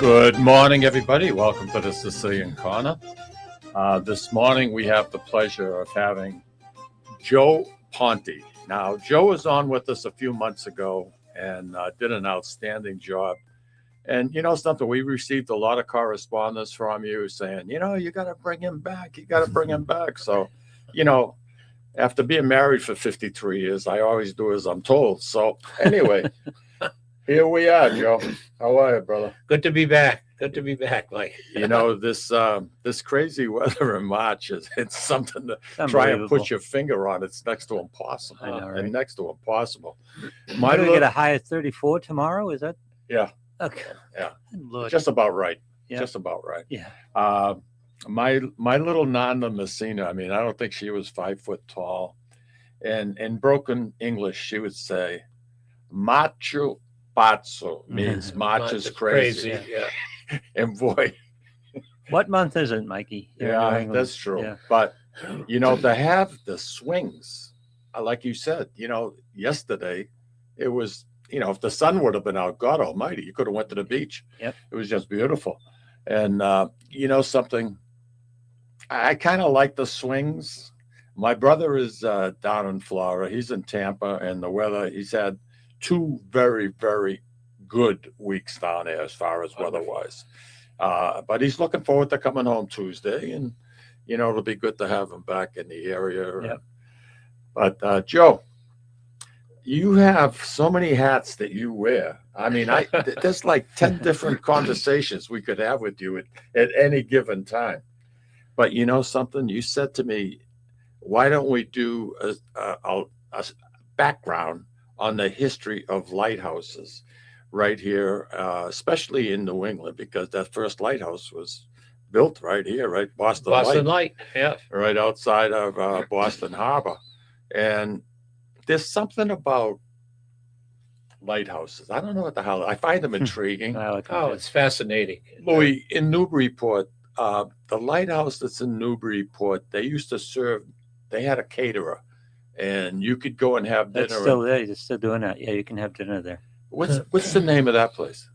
Good morning, everybody. Welcome to the Sicilian Corner. This morning we have the pleasure of having Joe Ponti. Now, Joe was on with us a few months ago and did an outstanding job. And you know something, we received a lot of correspondence from you saying, you got to bring him back. You got to bring him back. So, after being married for 53 years, I always do as I'm told. So anyway, here we are, Joe. How are you, brother? Good to be back. Good to be back, Mike. This crazy weather in March it's something to try and put your finger on. It's next to impossible. I know, right? And next to impossible. We're going to get a high of 34 tomorrow, is that? Yeah. Okay. Yeah. Lord. Just about right. Yeah. Just about right. Yeah. My little Nana Messina, I don't think she was 5 foot tall. And in broken English, she would say, Macho Pazzo means March is crazy. Yeah. And boy. What month is it, Mikey? Yeah, that's true. Yeah. But, to have the swings, like you said, yesterday, it was, if the sun would have been out, God almighty, you could have went to the beach. Yep. It was just beautiful. And, something, I kind of like the swings. My brother is down in Florida. He's in Tampa, and the weather, he's had 2 very, very good weeks down there as far as weather-wise. But he's looking forward to coming home Tuesday, and, it'll be good to have him back in the area. Yep. But, Joe, you have so many hats that you wear. There's like 10 different conversations we could have with you at any given time. But you know something? You said to me, why don't we do a background on the history of lighthouses right here, especially in New England, because that first lighthouse was built right here, right? Boston Light. Yeah. Right outside of Boston Harbor. And there's something about lighthouses. I don't know what the hell. I find them intriguing. It's fascinating. Louis, in Newburyport, the lighthouse that's in Newburyport, they had a caterer, and you could go and have dinner. That's still there. They're still doing that. Yeah, you can have dinner there. What's the name of that place?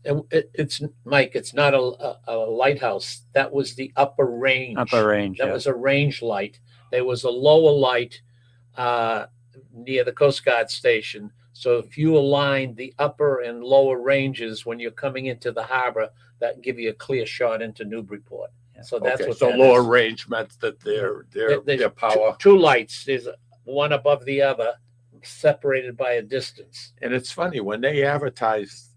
It's Mike. It's not a lighthouse. That was the upper range. Upper range. That was a range light. There was a lower light near the Coast Guard station. So if you align the upper and lower ranges when you're coming into the harbor, that give you a clear shot into Newburyport. Yeah. So that's what. So lower range meant that their power. Two lights. There's one above the other, separated by a distance. And it's funny when they advertise,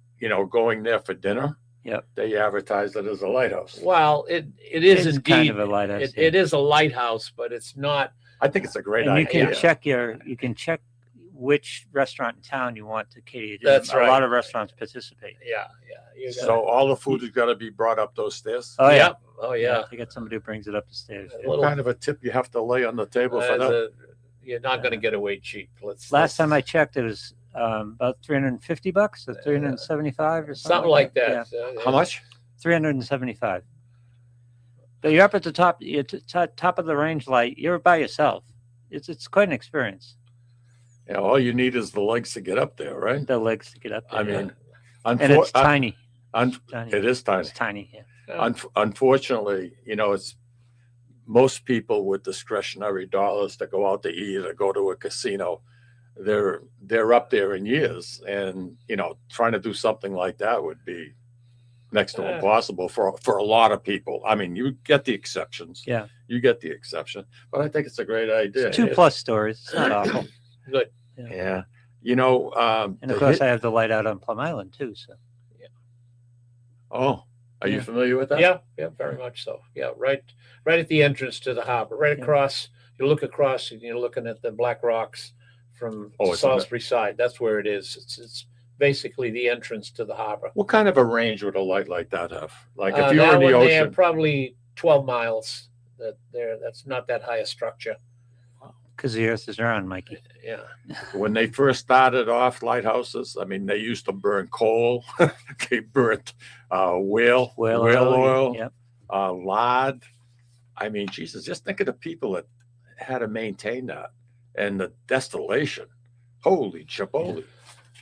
going there for dinner. Yep. They advertise it as a lighthouse. Well, it is indeed kind of a lighthouse. It is a lighthouse, but it's not. I think it's a great idea. You can check which restaurant in town you want to cater. That's right. A lot of restaurants participate. Yeah. So all the food has got to be brought up those stairs. Oh yeah. Oh yeah. They got somebody who brings it up the stairs. What kind of a tip you have to lay on the table for that? You're not going to get away cheap. Last time I checked, it was about $350 or $375 or something like that. Yeah. How much? $375. But you're up at the top. You're top of the range light. You're by yourself. It's quite an experience. Yeah, all you need is the legs to get up there, right? The legs to get up there. And it's tiny. It is tiny. It's tiny. Yeah. Unfortunately, it's most people with discretionary dollars to go out to eat or go to a casino. They're up there in years, and trying to do something like that would be next to impossible for a lot of people. You get the exceptions. Yeah, you get the exception, but I think it's a great idea. It's 2+ stories. It's not awful. Good. Yeah. And of course, I have the light out on Plum Island too. So. Yeah. Oh, are you familiar with that? Yeah, very much so. Yeah, right at the entrance to the harbor, right across. You look across, and you're looking at the Black Rocks from Salisbury side. That's where it is. It's basically the entrance to the harbor. What kind of a range would a light like that have? Like if you were in the ocean, probably 12 miles. That's not that high a structure. Because the earth is round, Mikey. Yeah. When they first started off lighthouses, they used to burn coal. They burnt whale oil, yep. lard. Jesus, just think of the people that had to maintain that and the distillation. Holy chipoli.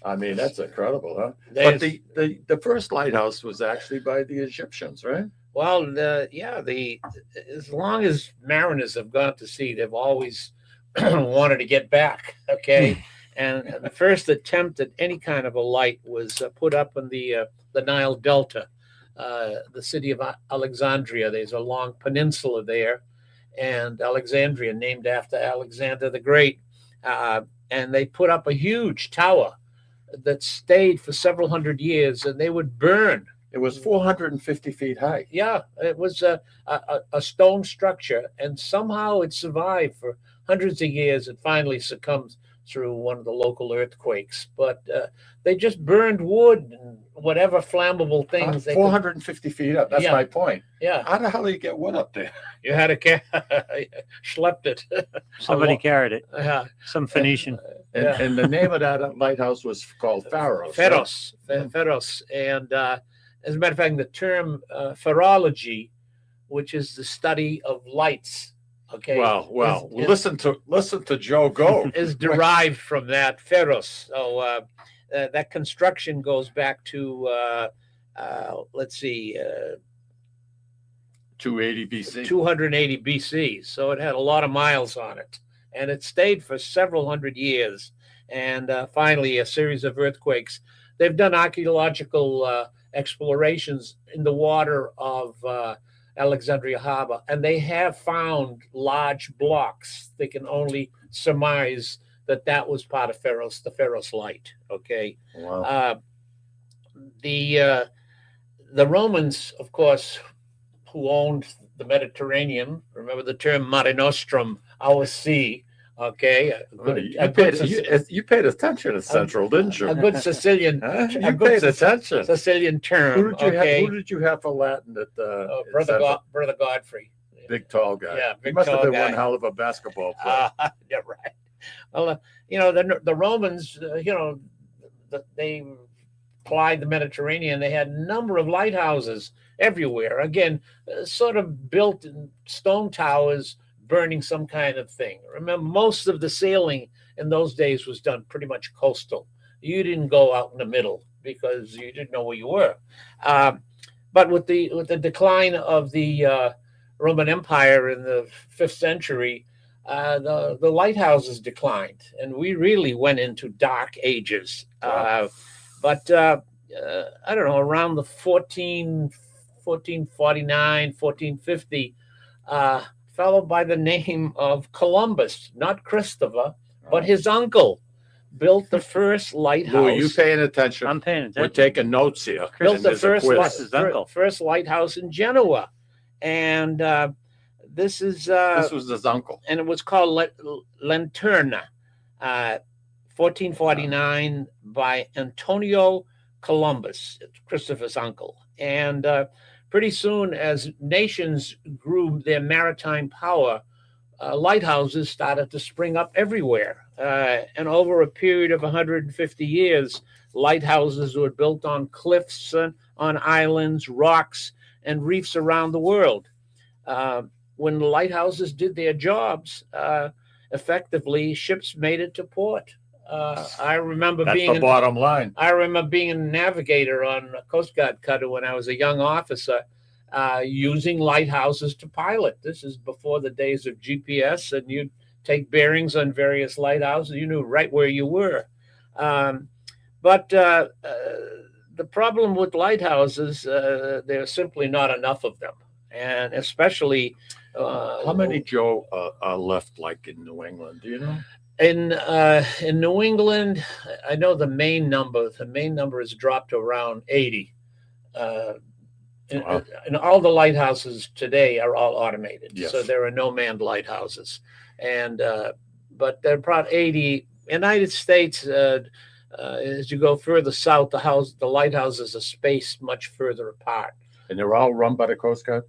I mean, that's incredible, huh? There's- But the first lighthouse was actually by the Egyptians, right? Well, as long as mariners have gone to sea, they've always wanted to get back. Okay, and the first attempt at any kind of a light was put up in the Nile Delta, the city of Alexandria. There's a long peninsula there, and Alexandria, named after Alexander the Great, and they put up a huge tower that stayed for several hundred years, and they would burn. It was 450 feet high. Yeah, it was a stone structure, and somehow it survived for hundreds of years. It finally succumbed through one of the local earthquakes. But they just burned wood and whatever flammable things. 450 feet up. That's Yeah. my point. Yeah, How the hell do you get wood up there? you had to schlepped it. Somebody lo- carried it. Yeah, Some Phoenician. And, Yeah. and the name of that lighthouse was called Pharos. right? Pharos, and as a matter of fact, the term pharology, which is the study of lights, okay, Well, is- listen to Joe go. is derived from that Pharos. So that construction goes back to let's see, 280 BC. 280 BC. So it had a lot of miles on it, and it stayed for several hundred years. And finally, a series of earthquakes. They've done archaeological explorations in the water of Alexandria Harbor, and they have found large blocks. They can only surmise that was part of the Pharos Light. Okay, Wow. the Romans, of course, who owned the Mediterranean. Remember the term Mare Nostrum, our sea. Okay, You paid attention to Central, didn't you? a good Sicilian Huh? a You good paid attention. Sicilian term. Who did you have for Latin at at Brother Central? Brother Godfrey. Big tall guy. Yeah, He big must have tall been one guy. hell of a basketball player. Yeah, right. Well, the Romans, they plied the Mediterranean. They had a number of lighthouses everywhere. Again, sort of built in stone towers, burning some kind of thing. Remember, most of the sailing in those days was done pretty much coastal. You didn't go out in the middle because you didn't know where you were. But with the decline of the Roman Empire in the 5th century, the lighthouses declined, and we really went into dark ages. Wow. But I don't know, around the 1449, 1450, fellow by the name of Columbus, not Christopher, but his uncle, built the first lighthouse. Louis, you paying attention? I'm paying We're attention. taking notes here. built And the there's a first, quiz. That's his uncle. first lighthouse in Genoa. And this is This was his uncle. and it was called Lanterna, 1449 by Antonio Columbus, Christopher's uncle. And pretty soon, as nations grew their maritime power, lighthouses started to spring up everywhere. And over a period of 150 years, lighthouses were built on cliffs, on islands, rocks, and reefs around the world. When the lighthouses did their jobs, effectively, ships made it to port. I remember That's being the bottom line. I remember being a navigator on a Coast Guard cutter when I was a young officer, using lighthouses to pilot. This is before the days of GPS, and you'd take bearings on various lighthouses. You knew right where you were. But the problem with lighthouses, there's simply not enough of them. And especially How many, Joe, are left like in New England? Do you know? in New England, I know the main number has dropped to around 80. Wow. And all the lighthouses today are all automated. Yes. So there are no manned lighthouses. And but they're about 80. United States, as you go further south, the lighthouses are spaced much further apart. And they're all run by the Coast Guard?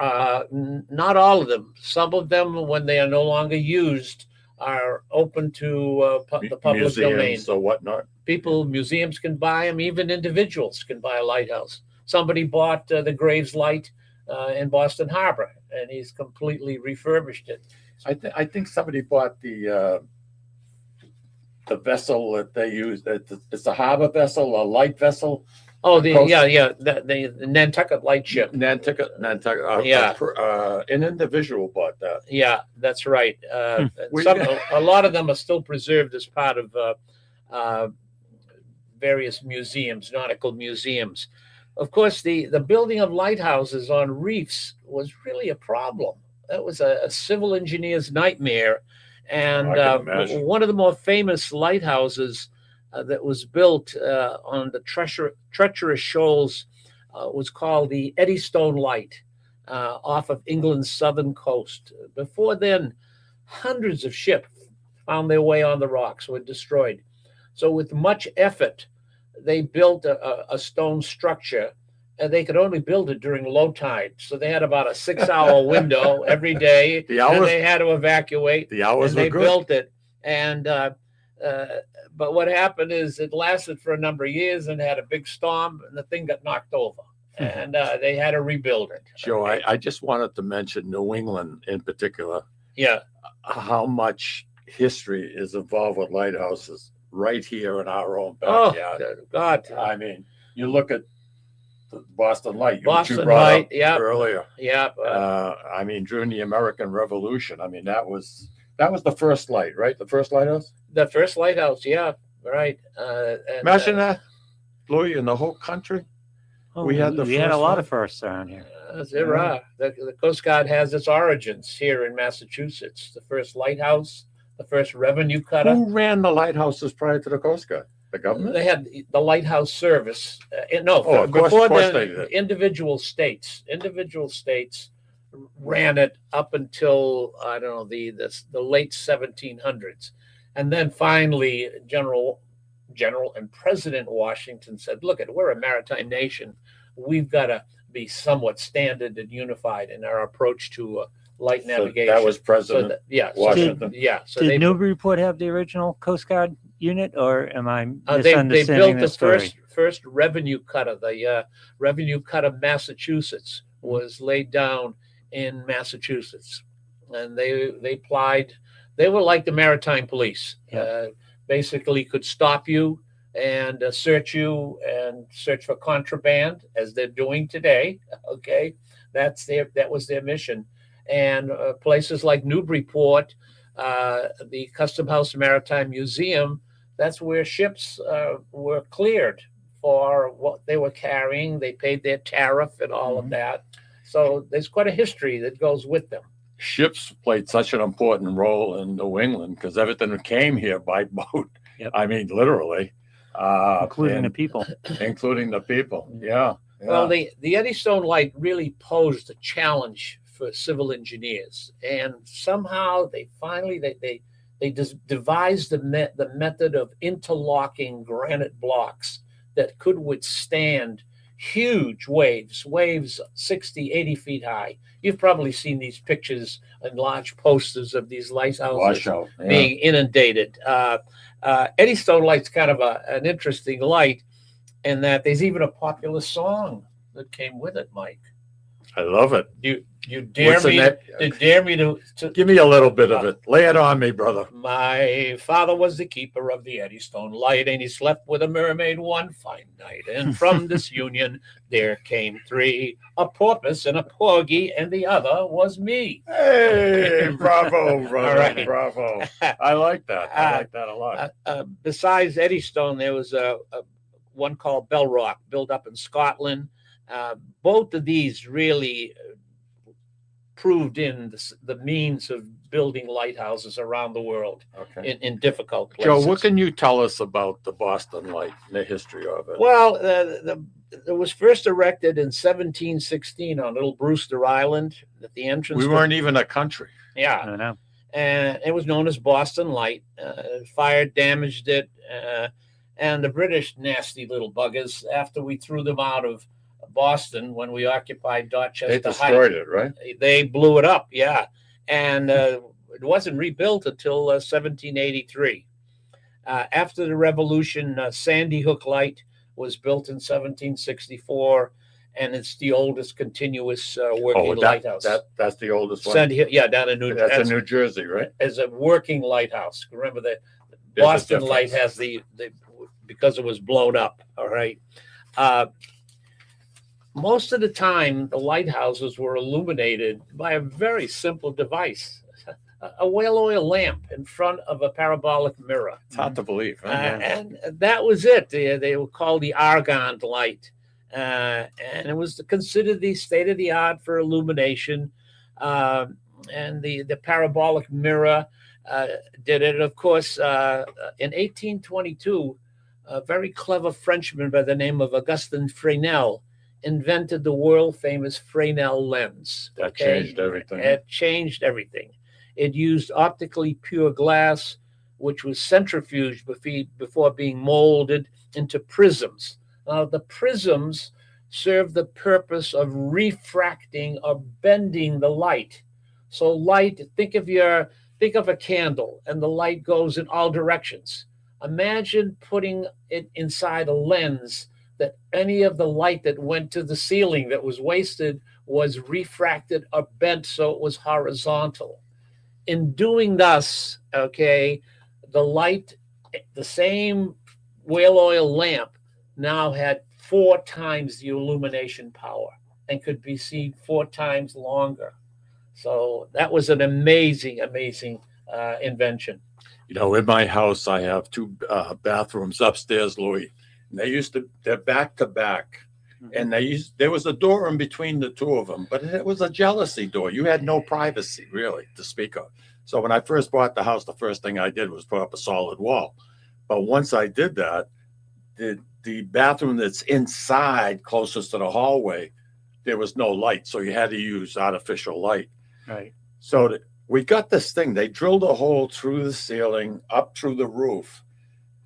Not all of them. Some of them, when they are no longer used, are open to the public domain. Museums or whatnot? Museums can buy them. Even individuals can buy a lighthouse. Somebody bought the Graves Light in Boston Harbor, and he's completely refurbished it. I think somebody bought the the vessel that they use. It's a harbor vessel, a light vessel. Oh, Coast- the Nantucket lightship. Nantucket. Yeah. An individual bought that. Yeah, that's right. We- A lot of them are still preserved as part of various museums, nautical museums. Of course, the building of lighthouses on reefs was really a problem. That was a civil engineer's nightmare. And I can imagine. one of the more famous lighthouses that was built on the treacherous shoals was called the Eddystone Light off of England's southern coast. Before then, hundreds of ships found their way on the rocks, were destroyed. So with much effort, they built a stone structure, and they could only build it during low tide. So they had about a 6-hour window every day. The hours- and they had to evacuate. The hours and they were good. built it. And but what happened is it lasted for a number of years and had a big storm, and the thing got knocked over. And they had to rebuild it. Joe, I just wanted to mention New England in particular, Yeah. how much history is involved with lighthouses right here in our own Oh, backyard. God. I mean, you look at the Boston Light, which Boston you brought Light, up yeah. earlier. Yeah. I mean, during the American Revolution, I mean, that was the first light, right? The first lighthouse. The first lighthouse. Yeah. Right. Imagine that, Louis, in the whole country. Oh, We had the we had a first lot one. of firsts around here. There are. The Coast Guard has its origins here in Massachusetts. The first lighthouse, the first revenue cutter. Who ran the lighthouses prior to the Coast Guard? The government. They had the lighthouse service. No, Oh, of course- before of course then, they did. individual states ran it up until I don't know the late 1700s, and then finally General and President Washington said, "Look, we're a maritime nation. We've got to be somewhat standard and unified in our approach to light So navigation." that was President Washington. So Did they Newburyport have the original Coast Guard unit, or am I they misunderstanding built the the story? first revenue cutter. The revenue cutter Massachusetts was laid down in Massachusetts, and they plied. They were like the maritime police. Yeah. Basically, could stop you and search you and search for contraband, as they're doing today. Okay, that was their mission. And places like Newburyport, the Custom House Maritime Museum, that's where ships were cleared for what they were carrying. They paid their tariff and all of that. So there's quite a history that goes with them. Ships played such an important role in New England because everything came here by boat. Yep. I mean, literally, Including the and- people. including the people. Yeah. Well, the Eddystone Light really posed a challenge for civil engineers, and somehow they finally devised the method of interlocking granite blocks that could withstand huge waves 60, 80 feet high. You've probably seen these pictures and large posters of these lighthouses washout. Yeah. being inundated. Eddystone Light's kind of an interesting light, in that there's even a popular song that came with it, Mike. I love it. You dare What's the me name? to dare me to Give me a little bit of it. Lay it on me, brother. My father was the keeper of the Eddystone Light, and he slept with a mermaid one fine night. And from this union there came three, a porpoise and a porgy, and the other was me. Hey, bravo, brother. All right. Bravo. I like that. I like that a lot. Besides Eddystone, there was a one called Bell Rock, built up in Scotland. Both of these really proved in the means of building lighthouses around the world Okay. in difficult places. Joe, what can you tell us about the Boston Light and the history of it? Well, it was first erected in 1716 on Little Brewster Island at the entrance. We weren't even a country. I Yeah, don't know. and it was known as Boston Light. Fire damaged it, and the British, nasty little buggers, after we threw them out of Boston when we occupied Dorchester They destroyed it, right? They blew it up, yeah. And it wasn't rebuilt until 1783. After the Revolution, Sandy Hook Light was built in 1764, and it's the oldest continuous working lighthouse. That's the oldest one. Sandy Hook, yeah, down in That's in New Jersey, right? as a working lighthouse. Remember that There's a Boston Light difference. has the because it was blown up. All right. Uh, most of the time, the lighthouses were illuminated by a very simple device, a whale oil lamp in front of a parabolic mirror. It's hard to believe. Huh? And that was it. They were called the argand light. And it was considered the state of the art for illumination. And the parabolic mirror did it. Of course, in 1822, a very clever Frenchman by the name of Augustin Fresnel invented the world famous Fresnel lens. That changed everything. It changed everything. It used optically pure glass, which was centrifuged before being molded into prisms. Now, the prisms serve the purpose of refracting or bending the light. So light, think of a candle, and the light goes in all directions. Imagine putting it inside a lens that any of the light that went to the ceiling that was wasted was refracted or bent so it was horizontal. In doing thus, okay, the light, the same whale oil lamp now had 4 times the illumination power and could be seen 4 times longer. So that was an amazing invention. You know, in my house, I have 2 bathrooms upstairs, Louis. And they're back to back. And there was a door in between the 2 of them, but it was a jealousy door. You had no privacy, really, to speak of. So when I first bought the house, the first thing I did was put up a solid wall. But once I did that, the bathroom that's inside, closest to the hallway, there was no light. So you had to use artificial light. Right. So we got this thing. They drilled a hole through the ceiling, up through the roof,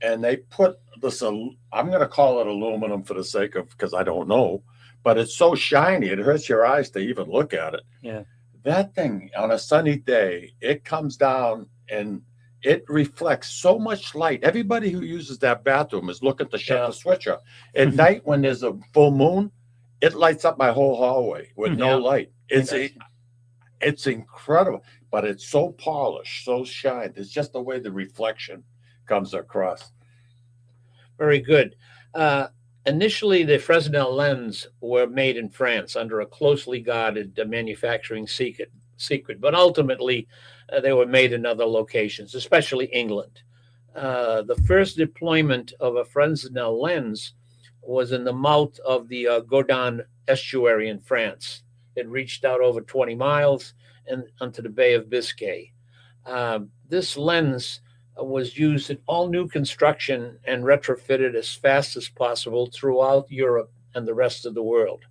and they put this, I'm going to call it aluminum for the sake of, because I don't know, but it's so shiny, it hurts your eyes to even look at it. Yeah. That thing, on a sunny day, it comes down and it reflects so much light. Everybody who uses that bathroom is looking to shut the switch off. At night, when there's a full moon, it lights up my whole hallway with no light. It's incredible, but it's so polished, so shined. It's just the way the reflection comes across. Very good. Initially, the Fresnel lens were made in France under a closely guarded manufacturing secret, but ultimately they were made in other locations, especially England. The first deployment of a Fresnel lens was in the mouth of the Gaudin estuary in France. It reached out over 20 miles and onto the Bay of Biscay. This lens was used in all new construction and retrofitted as fast as possible throughout Europe and the rest of the world.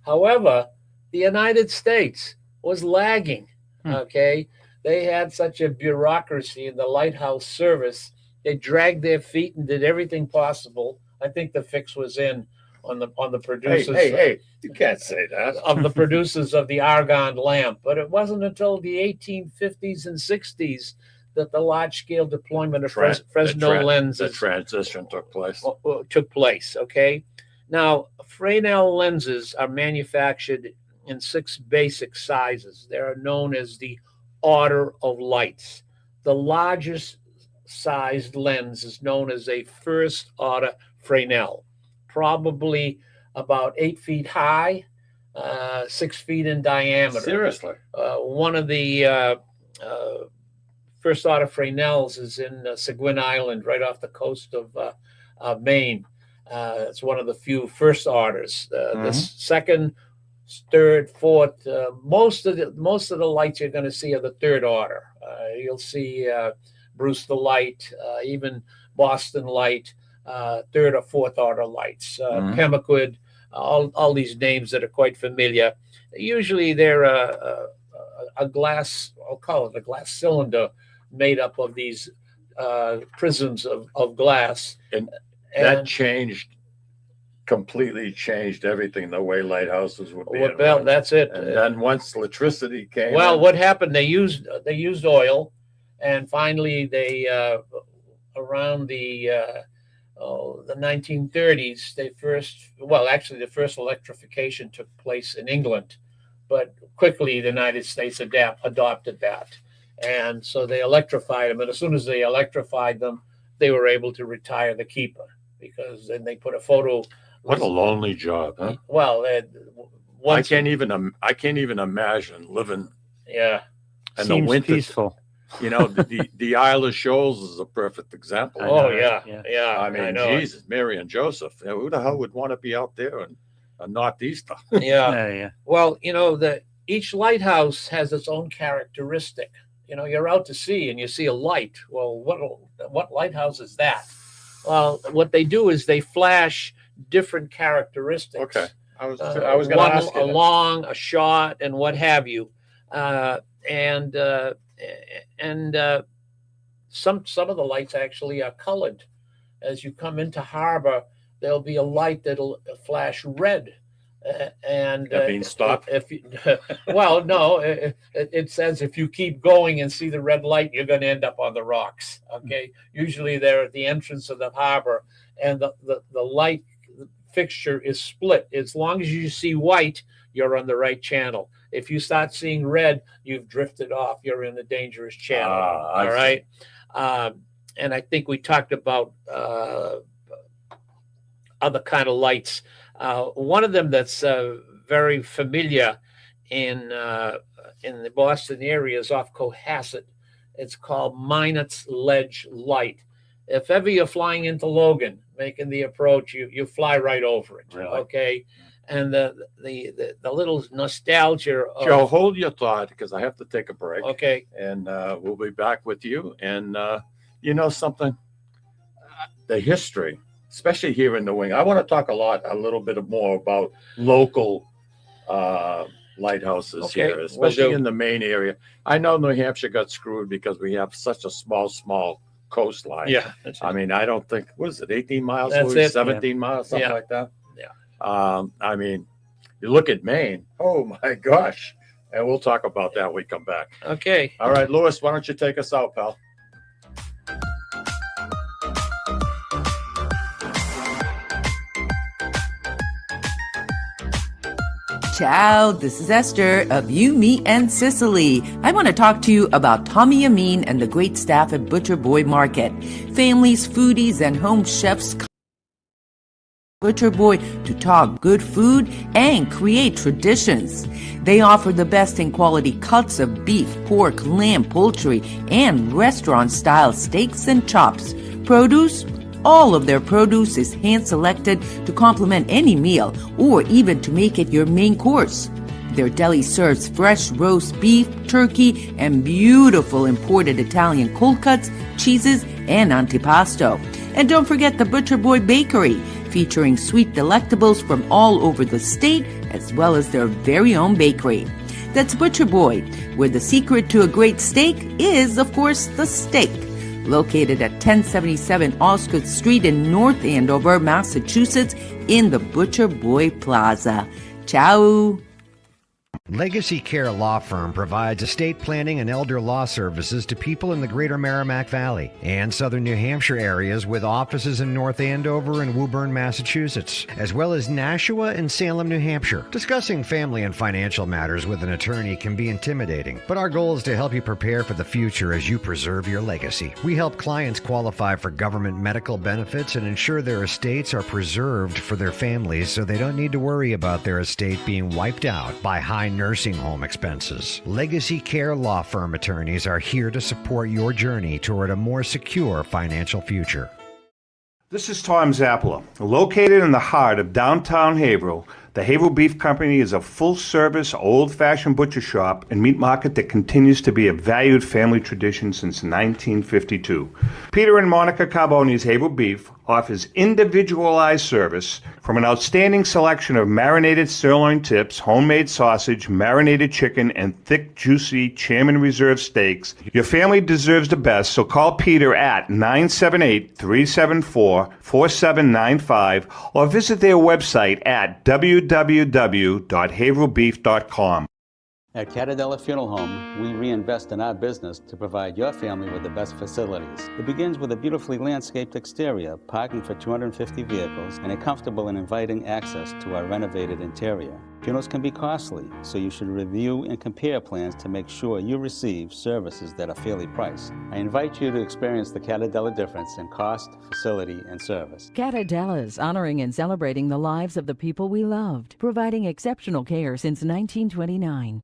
However, the United States was lagging, okay? They had such a bureaucracy in the lighthouse service. They dragged their feet and did everything possible. I think the fix was in on the producers. Hey, you can't say that. Of the producers of the argand lamp. But it wasn't until the 1850s and 60s that the large-scale deployment of Fresnel lenses, the transition took place. Okay, now Fresnel lenses are manufactured in 6 basic sizes. They are known as the order of lights. The largest sized lens is known as a first order Fresnel, probably about 8 feet high, 6 feet in diameter. Seriously, one of the first order Fresnels is in Seguin Island, right off the coast of Maine. It's one of the few first orders. The second, third, fourth, most of the lights you're going to see are the third order. You'll see Brewster Light, even Boston Light, third or fourth order lights, Pemaquid, all these names that are quite familiar. Usually they're a glass, I'll call it a glass cylinder made up of these prisms of glass. And that completely changed everything, the way lighthouses would be. Well, that's it. And then once electricity came. Well, what happened? They used oil, and finally they around the 1930s, the first electrification took place in England, but quickly the United States adopted that. And so they electrified them. And as soon as they electrified them, they were able to retire the keeper, because then they put a photo. What a lonely job, huh? Well, I once, can't even imagine living yeah, in the Seems winter. peaceful. You know, the Isle of Shoals is a perfect example. I oh know, yeah, yeah. yeah. I mean, know. Jesus, Mary and Joseph. Who the hell would want to be out there in a northeaster? Yeah. Yeah. Well, each lighthouse has its own characteristic. You're out to sea and you see a light. Well, what lighthouse is that? Well, what they do is they flash different characteristics. Okay, I was going to one ask you. a long, a short, and what have you. Some of the lights actually are colored. As you come into harbor, there'll be a light that'll flash red. That means stop. If you, well, no, it says if you keep going and see the red light, you're going to end up on the rocks. Okay, usually they're at the entrance of the harbor, and the light fixture is split. As long as you see white, you're on the right channel. If you start seeing red, you've drifted off. You're in a dangerous channel. All right. And I think we talked about other kind of lights. One of them that's very familiar in the Boston area is off Cohasset. It's called Minot's Ledge Light. If ever you're flying into Logan, making the approach, you fly right over it. Really? Okay. And the little nostalgia of, Joe, hold your thought because I have to take a break. okay. And we'll be back with you. And you know something? The history, especially here in the wing. I want to talk a little bit more about local lighthouses Okay, here, will especially do. in the main area. I know New Hampshire got screwed because we have such a small coastline. Yeah. I mean, I don't think, what is it, 18 miles? That's Louis? it. 17 miles, something Yeah. like that. Yeah. I mean, you look at Maine. Oh my gosh. And we'll talk about that when we come back. Okay. All right, Louis, why don't you take us out, pal? Ciao, this is Esther of You, Me, and Sicily. I want to talk to you about Tommy Amin and the great staff at Butcher Boy Market. Families, foodies, and home chefs Butcher Boy to talk good food and create traditions. They offer the best in quality cuts of beef, pork, lamb, poultry, and restaurant-style steaks and chops. Produce? All of their produce is hand-selected to complement any meal or even to make it your main course. Their deli serves fresh roast beef, turkey, and beautiful imported Italian cold cuts, cheeses, and antipasto. And don't forget the Butcher Boy Bakery, featuring sweet delectables from all over the state, as well as their very own bakery. That's Butcher Boy, where the secret to a great steak is, of course, the steak. Located at 1077 Osgood Street in North Andover, Massachusetts, in the Butcher Boy Plaza. Ciao! Legacy Care Law Firm provides estate planning and elder law services to people in the greater Merrimack Valley and southern New Hampshire areas with offices in North Andover and Woburn, Massachusetts, as well as Nashua and Salem, New Hampshire. Discussing family and financial matters with an attorney can be intimidating, but our goal is to help you prepare for the future as you preserve your legacy. We help clients qualify for government medical benefits and ensure their estates are preserved for their families so they don't need to worry about their estate being wiped out by high nursing home expenses. Legacy Care Law Firm attorneys are here to support your journey toward a more secure financial future. This is Tom Zappala. Located in the heart of downtown Haverhill, the Haverhill Beef Company is a full-service, old-fashioned butcher shop and meat market that continues to be a valued family tradition since 1952. Peter and Monica Carboni's Haverhill Beef offers individualized service from an outstanding selection of marinated sirloin tips, homemade sausage, marinated chicken, and thick, juicy Chairman Reserve steaks. Your family deserves the best, so call Peter at 978-374-4795 or visit their website at www.haverhillbeef.com. At Catadella Funeral Home, we reinvest in our business to provide your family with the best facilities. It begins with a beautifully landscaped exterior, parking for 250 vehicles, and a comfortable and inviting access to our renovated interior. Funerals can be costly, so you should review and compare plans to make sure you receive services that are fairly priced. I invite you to experience the Catadella difference in cost, facility, and service. Catadella's honoring and celebrating the lives of the people we loved, providing exceptional care since 1929.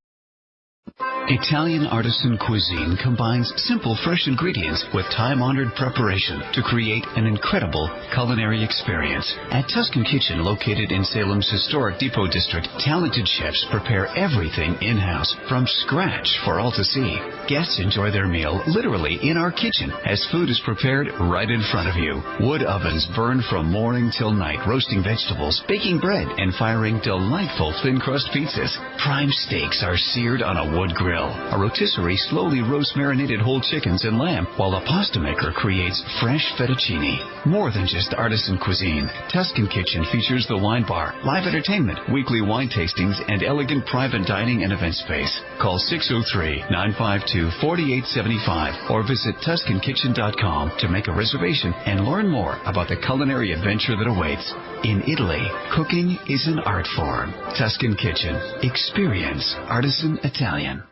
Italian artisan cuisine combines simple, fresh ingredients with time-honored preparation to create an incredible culinary experience. At Tuscan Kitchen, located in Salem's historic Depot District, talented chefs prepare everything in-house from scratch for all to see. Guests enjoy their meal literally in our kitchen as food is prepared right in front of you. Wood ovens burn from morning till night, roasting vegetables, baking bread, and firing delightful thin-crust pizzas. Prime steaks are seared on a wood grill. A rotisserie slowly roasts marinated whole chickens and lamb, while a pasta maker creates fresh fettuccine. More than just artisan cuisine, Tuscan Kitchen features the wine bar, live entertainment, weekly wine tastings, and elegant private dining and event space. Call 603-952-4875 or visit TuscanKitchen.com to make a reservation and learn more about the culinary adventure that awaits. In Italy, cooking is an art form. Tuscan Kitchen. Experience artisan Italian.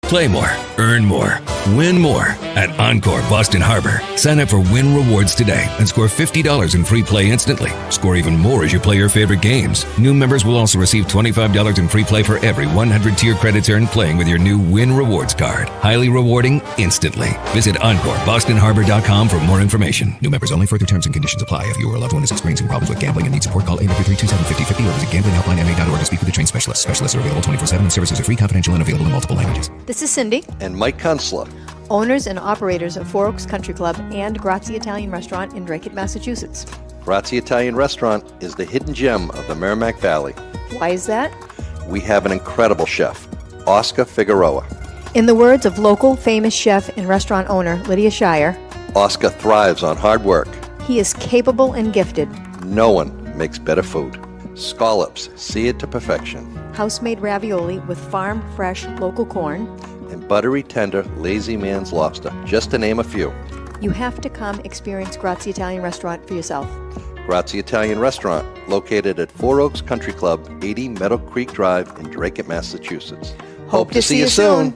Play more, earn more, win more at Encore Boston Harbor. Sign up for Win Rewards today and score $50 in free play instantly. Score even more as you play your favorite games. New members will also receive $25 in free play for every 100 tier credits earned playing with your new Win Rewards card. Highly rewarding instantly. Visit EncoreBostonHarbor.com for more information. New members only. Further terms and conditions apply. If you or a loved one is experiencing problems with gambling and needs support, call 833-273-5050 or visit GamblingHelplineMA.org to speak with a trained specialist. Specialists are available 24/7 and services are free, confidential, and available in multiple languages. This is Cindy and Mike Kunstler, owners and operators of Four Oaks Country Club and Grazie Italian Restaurant in Drake, Massachusetts. Grazie Italian Restaurant is the hidden gem of the Merrimack Valley. Why is that? We have an incredible chef, Oscar Figueroa. In the words of local famous chef and restaurant owner Lydia Shire, Oscar thrives on hard work. He is capable and gifted. No one makes better food. Scallops, seared to perfection. House-made ravioli with farm-fresh local corn. And buttery, tender, lazy man's lobster, just to name a few. You have to come experience Grazie Italian Restaurant for yourself. Grazie Italian Restaurant, located at Four Oaks Country Club, 80 Meadow Creek Drive in Drake, Massachusetts. Hope to see you soon.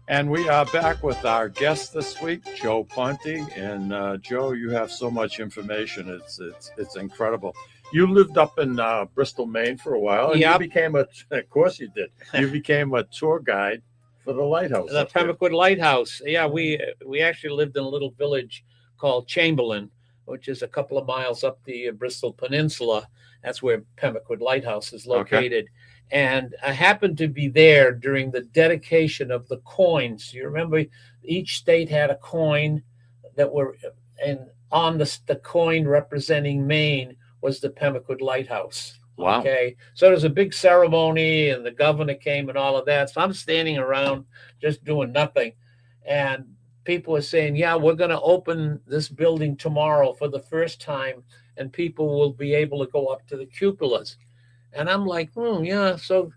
And we are back with our guest this week, Joe Ponti. And Joe, you have so much information; it's incredible. You lived up in Bristol, Maine, for a while, and you became of course you did. You became a tour guide for the lighthouse. The Pemaquid Lighthouse. Yeah, we actually lived in a little village called Chamberlain, which is a couple of miles up the Bristol Peninsula. That's where Pemaquid Lighthouse is located. Okay. And I happened to be there during the dedication of the coins. You remember each state had a coin that were, and on the coin representing Maine was the Pemaquid Lighthouse. Wow. Okay. So there's a big ceremony and the governor came and all of that. So I'm standing around just doing nothing. And people were saying, yeah, we're going to open this building tomorrow for the first time and people will be able to go up to the cupolas. And I'm like, yeah. So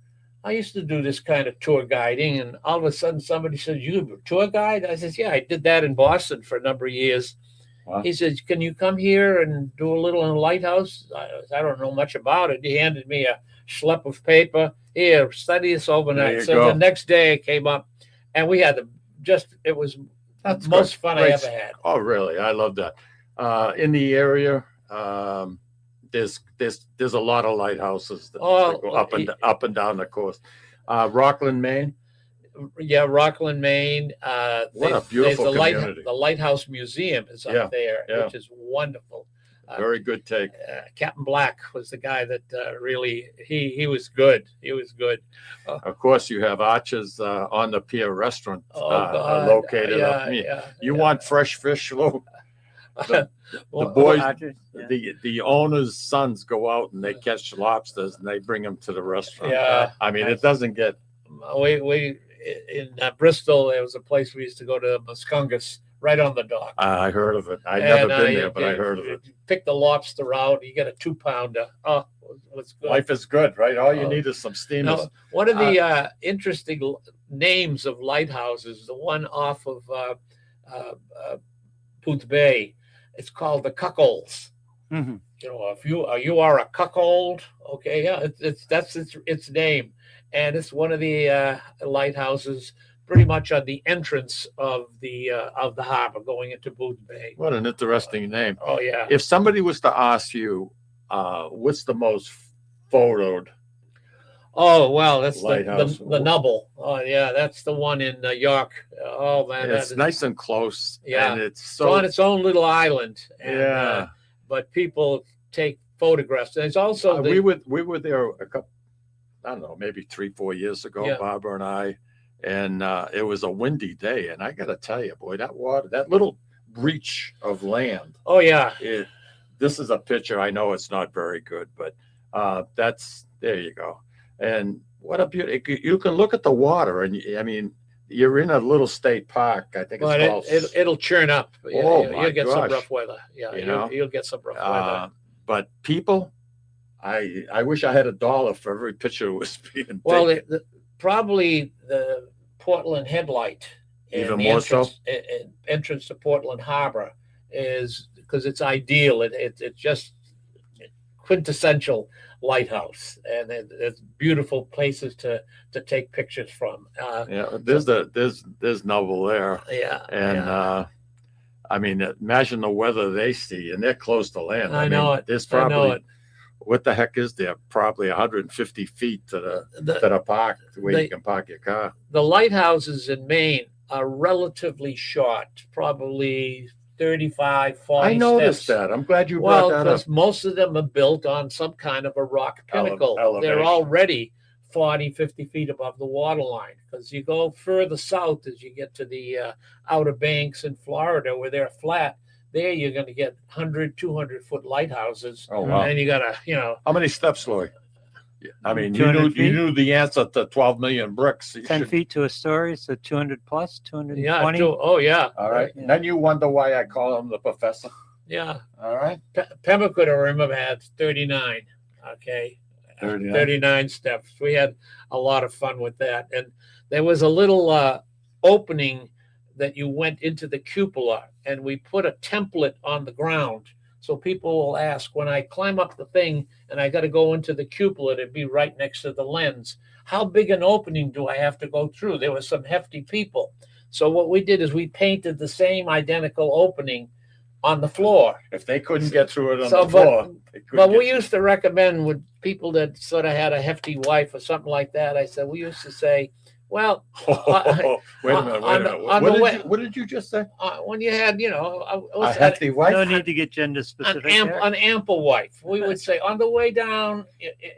I used to do this kind of tour guiding. And all of a sudden somebody said, you a tour guide? I said, yeah, I did that in Boston for a number of years. Wow. He said, can you come here and do a little in the lighthouse? I don't know much about it. He handed me a schlep of paper. Here, study this overnight. So the next day I came up and we had it was the most fun I ever had. Oh, really? I love that. In the area, there's a lot of lighthouses that go up and down the coast. Rockland, Maine. Yeah, Rockland, Maine. What a beautiful community. The Lighthouse Museum is up there, which is wonderful. Very good take. Captain Black was the guy that really, he was good. He was good. Of course, you have Arches on the Pier restaurant located up here. You want fresh fish, Lou? The boys, the owner's sons go out and they catch lobsters and they bring them to the restaurant. Yeah, I mean, it doesn't get. We in Bristol, there was a place we used to go to, Muscongus, right on the dock. I heard of it. I've never been there, but I heard of it. Pick the lobster out. You get a 2-pounder. Oh, it's good. Life is good, right? All you need is some steamers. One of the interesting names of lighthouses, the one off of Booth Bay, it's called the Cuckolds. Mm-hmm. You know, if you are a cuckold, okay, yeah, that's its name, and it's one of the lighthouses, pretty much on the entrance of the harbor going into Booth Bay. What an interesting name. Oh yeah. If somebody was to ask you, what's the most photoed? Oh well, that's lighthouse? the Nubble. Oh yeah, that's the one in York. Oh man, It's nice and close. Yeah, and it's so on its own little island. And, yeah. But people take photographs. There's also we were there a couple, I don't know, maybe 3-4 years ago, Yeah. Barbara and I, and it was a windy day, and I got to tell you, boy, that water, that little reach of land. Oh yeah. This is a picture. I know it's not very good, but there you go. And what a beauty! You can look at the water, and I mean, you're in a little state park. I think it's called. It'll churn up. Oh, you'll get some gosh. rough weather. Yeah, you'll get some rough weather. But people, I wish I had $1 for every picture that was being taken. Well, probably the Portland headlight, Even the more entrance, entrance to Portland Harbor, is because it's ideal. It's just quintessential lighthouse, and it's beautiful places to take pictures from. There's Noble there. Yeah, and I mean, imagine the weather they see, and they're close to land. I know mean, it. There's I know probably it. What the heck is there? Probably 150 feet to the park where you can park your car. The lighthouses in Maine are relatively short, probably 35, 40 I noticed steps. that. I'm glad you brought that up. Because most of them are built on some kind of a rock pinnacle. They're elevation. already 40, 50 feet above the water line. Because you go further south as you get to the Outer Banks in Florida where they're flat, there you're going to get 100, 200-foot lighthouses. Oh, wow. And you got to, How many steps, Louis? I mean, you 200 knew the answer to 12 million bricks. You 10 should- feet to a story, so 200 plus, 220. yeah. All right. Yeah. Then you wonder why I call him the professor. Yeah. All right. Pembroke, I remember, had 39. Okay. 39 steps. We had a lot of fun with that. And there was a little opening that you went into the cupola, and we put a template on the ground. So people will ask, when I climb up the thing and I got to go into the cupola to be right next to the lens, how big an opening do I have to go through? There were some hefty people. So what we did is we painted the same identical opening on the floor. If they couldn't get through it on So, the floor, they couldn't But get we used to recommend with people that sort of had a hefty wife or something like that, I said, we used to say, well, wait a minute. What did you just say? when you had, A hefty wife? No need to get gender specific. an ample wife, we would say on the way down,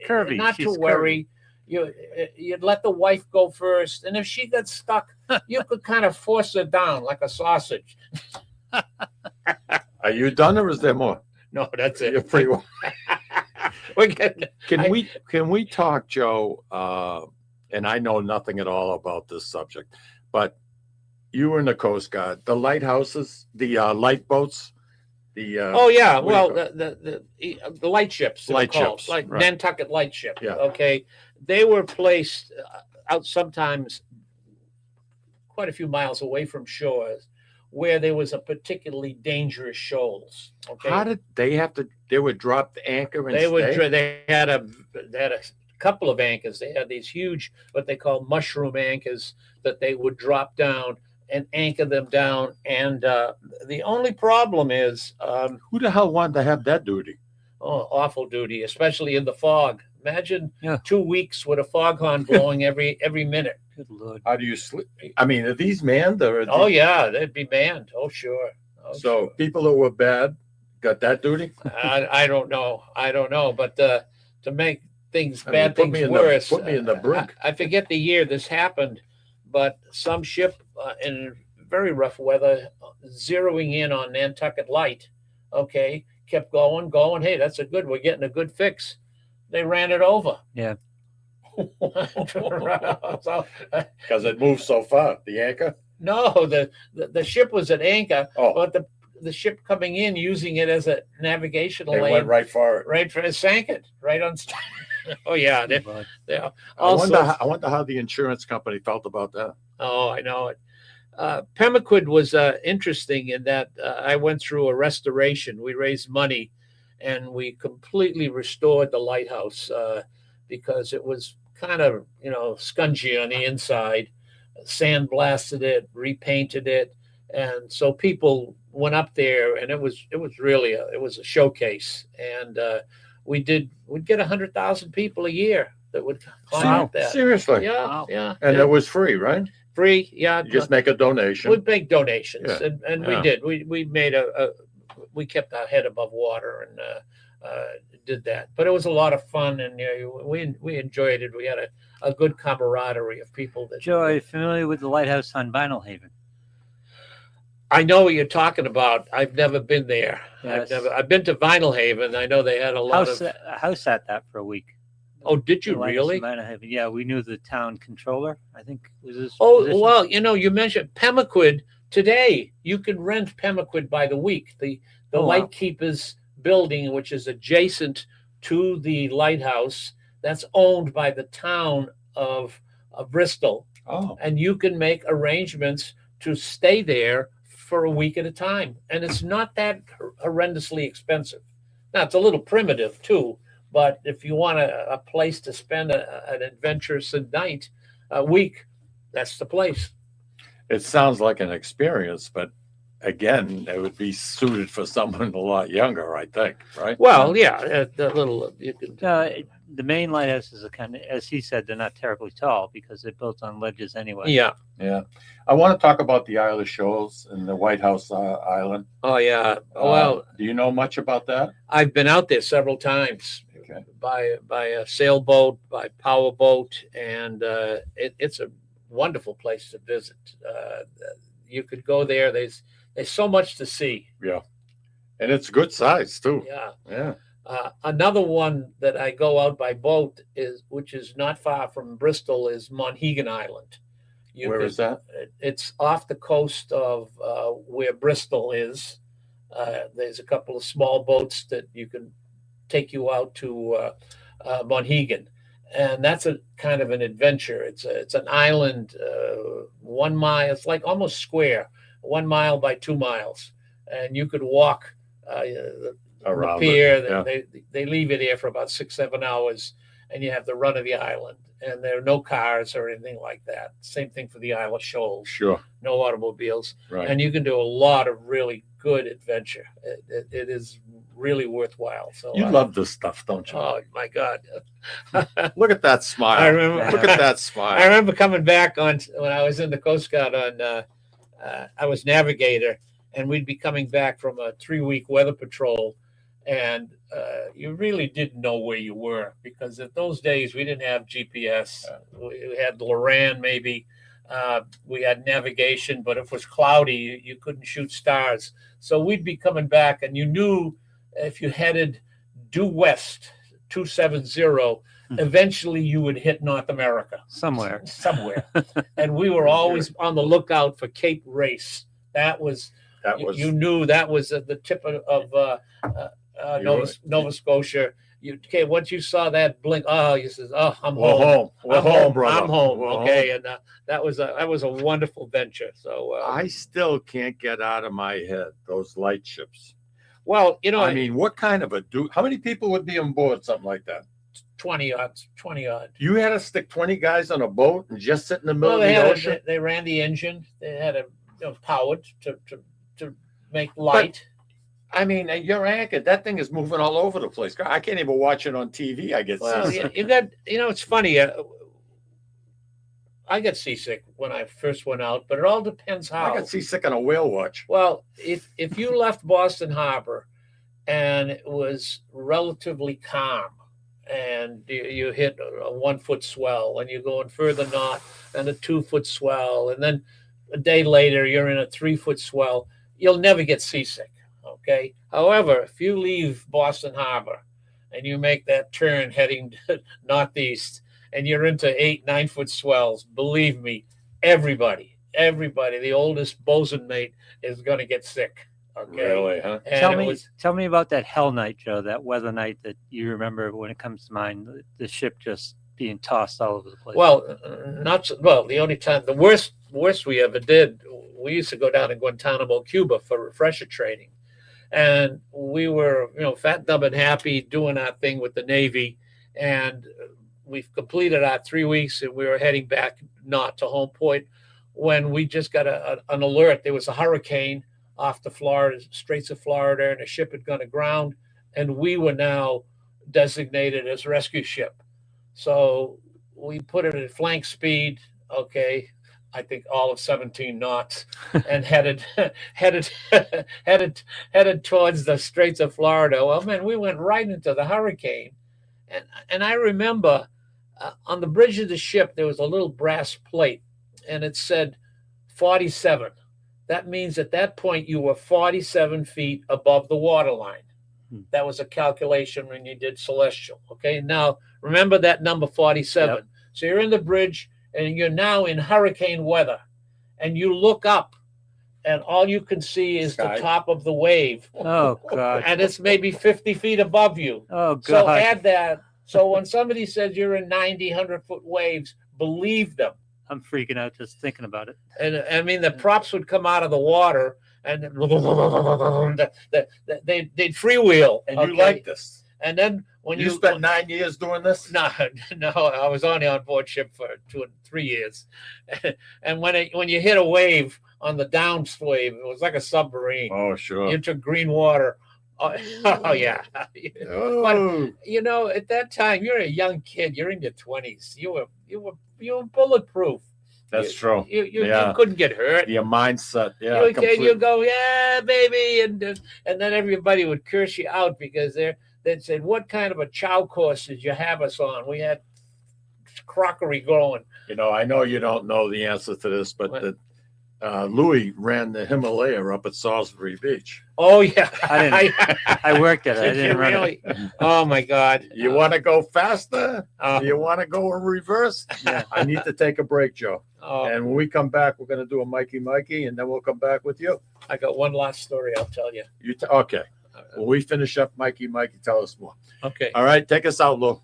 Curvy, not she's to worry. You'd let the wife go first, and if she got stuck, you could kind of force her down like a sausage. Are you done, or is there more? No, that's it. You're pretty well. We're getting, Can we talk, Joe? And I know nothing at all about this subject, but you were in the Coast Guard, the lighthouses, the light boats, the oh yeah, what do you well, call the light ships, they're Light called, ships, like right. Nantucket light ship. Yeah. Okay, they were placed out sometimes quite a few miles away from shores, where there was a particularly dangerous shoals. Okay, How did they have to? They would drop the anchor and stay? They had a couple of anchors. They had these huge, what they call mushroom anchors, that they would drop down and anchor them down. And the only problem is, Who the hell wanted to have that duty? awful duty, especially in the fog. Imagine Yeah. 2 weeks with a foghorn blowing every minute. Good Lord. How do you sleep? I mean, are these manned? Or are Oh these- yeah, they'd be banned. Oh sure. Oh, So sure. people that were bad got that duty? I don't know. But to make things I mean, bad put things me in worse. put me in the brink. I forget the year this happened, but some ship in very rough weather, zeroing in on Nantucket Light, okay, kept going. Hey, we're getting a good fix. They ran it over. Yeah. So, Because it moves so far. The anchor? no, the ship was at anchor, Oh. but the ship coming in using it as a navigational They lane, went right for it. right for it, sank it right on. Oh yeah, they I also. wonder how the insurance company felt about that. Oh, I know it. Pemaquid was interesting in that I went through a restoration. We raised money, and we completely restored the lighthouse because it was kind of, scungy on the inside. Sandblasted it, repainted it, and so people went up there, and it was really it was a showcase, and we'd get 100,000 people a year that would climb up that. Seriously? Yeah, Wow. yeah. And it was free, right? Free, yeah. You just make a donation. We'd make donations, Yeah, and yeah. we did. We made we kept our head above water and did that. But it was a lot of fun, and we enjoyed it. We had a good camaraderie of people. Joe, are you familiar with the lighthouse on Vinyl Haven? I know what you're talking about. I've never been there. Yes. I've been to Vinyl Haven. I know they had a lot of. House at that for a week. Oh, did you The lighthouse really? in Vinyl Haven. Yeah, we knew the town controller. I think was his. Oh, position. well, you mentioned Pemaquid today. You can rent Pemaquid by the week. The Oh, wow. Lightkeepers building, which is adjacent to the lighthouse, that's owned by the town of Bristol. Oh, And you can make arrangements to stay there for a week at a time. And it's not that horrendously expensive. Now, it's a little primitive too, but if you want a place to spend an adventurous night, a week, that's the place. it sounds like an experience, but again, it would be suited for someone a lot younger, I think, right? Well, yeah, the little, you can, The main lighthouses are kind of, as he said, they're not terribly tall because they're built on ledges anyway. yeah. Yeah. I want to talk about the Isle of Shoals and the White House Island. Oh, yeah. Well, Do you know much about that? I've been out there several times Okay. by a sailboat, by powerboat, and it's a wonderful place to visit. You could go there. There's so much to see. Yeah. And it's good size too. Yeah. Yeah. Another one that I go out by boat which is not far from Bristol, is Monhegan Island. Where is that? It's off the coast of where Bristol is. There's a couple of small boats that you can take you out to Monhegan, and that's a kind of an adventure. It's an island, 1 mile. It's like almost square, 1 mile by 2 miles, and you could walk Around the pier. it, yeah. They leave you there for about 6-7 hours, and you have the run of the island. And there are no cars or anything like that. Same thing for the Isle of Shoals. Sure. No automobiles. Right. And you can do a lot of really good adventure. It is really worthwhile. So You love this stuff, don't you? Oh my God! Look at that smile. I remember. Look at that smile. I remember coming back when I was in the Coast Guard I was navigator, and we'd be coming back from a 3-week weather patrol, and you really didn't know where you were, because in those days we didn't have GPS. We had Loran maybe. We had navigation, but if it was cloudy, you couldn't shoot stars. So we'd be coming back, and you knew if you headed due west 270, eventually you would hit North America. Somewhere. And we were always on the lookout for Cape Race. You knew that was at the tip of Nova Scotia. Once you saw that blink, you says, "Oh, I'm home. We're home, brother. I'm home." We're okay, home. and that was a wonderful venture. So I still can't get out of my head those light ships. well, I mean, what kind of how many people would be on board something like that? 20 odd. You had to stick 20 guys on a boat and just sit in the middle Well, of the ocean? they ran the engine. They had powered to make light. I mean, you're anchored. That thing is moving all over the place. I can't even watch it on TV. I get Well, seasick. you got, it's funny. I got seasick when I first went out, but it all depends how. I got seasick on a whale watch. Well, if you left Boston Harbor and it was relatively calm, and you hit a 1-foot swell, and you're going further north, and a 2-foot swell, and then a day later you're in a 3-foot swell, you'll never get seasick. Okay. However, if you leave Boston Harbor and you make that turn heading northeast, and you're into 8-9-foot swells, believe me, everybody, the oldest bosun mate is going to get sick. Okay. Really, huh? And Tell me about that hell night, Joe, that weather night that you remember when it comes to mind, the ship just being tossed all over the place. Well, the only time, the worst we ever did, we used to go down to Guantanamo, Cuba for refresher training. And we were, fat, dumb, and happy doing our thing with the Navy. And we've completed our 3 weeks, and we were heading back not to home point when we just got an alert. There was a hurricane off the Florida, Straits of Florida, and a ship had gone aground, and we were now designated as rescue ship. So we put it at flank speed, okay, I think all of 17 knots, and headed towards the Straits of Florida. Well, man, we went right into the hurricane, and I remember on the bridge of the ship there was a little brass plate, and it said 47. That means at that point you were 47 feet above the water line. That was a calculation when you did celestial. Okay, now remember that number 47. Yep. So you're in the bridge and you're now in hurricane weather, and you look up and all you can see is the top of the wave. Oh, God. And it's maybe 50 feet above you. Oh, God. So add that. So when somebody says you're in 90, 100-foot waves, believe them. I'm freaking out just thinking about it. And I mean, the props would come out of the water and they'd freewheel. And you like this. And then when you spent 9 years doing this? No, I was only on board ship for 3 years. And when you hit a wave on the downswave, it was like a submarine. Oh, sure. Into green water. Oh yeah. Oh. But at that time, you're a young kid. You're in your 20s. You were bulletproof. That's true. You couldn't get hurt. Your mindset. Yeah. You go, yeah, baby, and then everybody would curse you out because they'd say, "What kind of a chow course did you have us on?" We had crockery going. I know you don't know the answer to this, but Louis ran the Himalaya up at Salisbury Beach. Oh yeah, I worked at it. I didn't run really? Oh my God! You want to go faster? You want to go in reverse? Yeah. I need to take a break, Joe. Oh. And when we come back, we're going to do a Mikey, and then we'll come back with you. I got one last story I'll tell you. Okay. When we finish up Mikey, tell us more. Okay. All right. Take us out, Lou.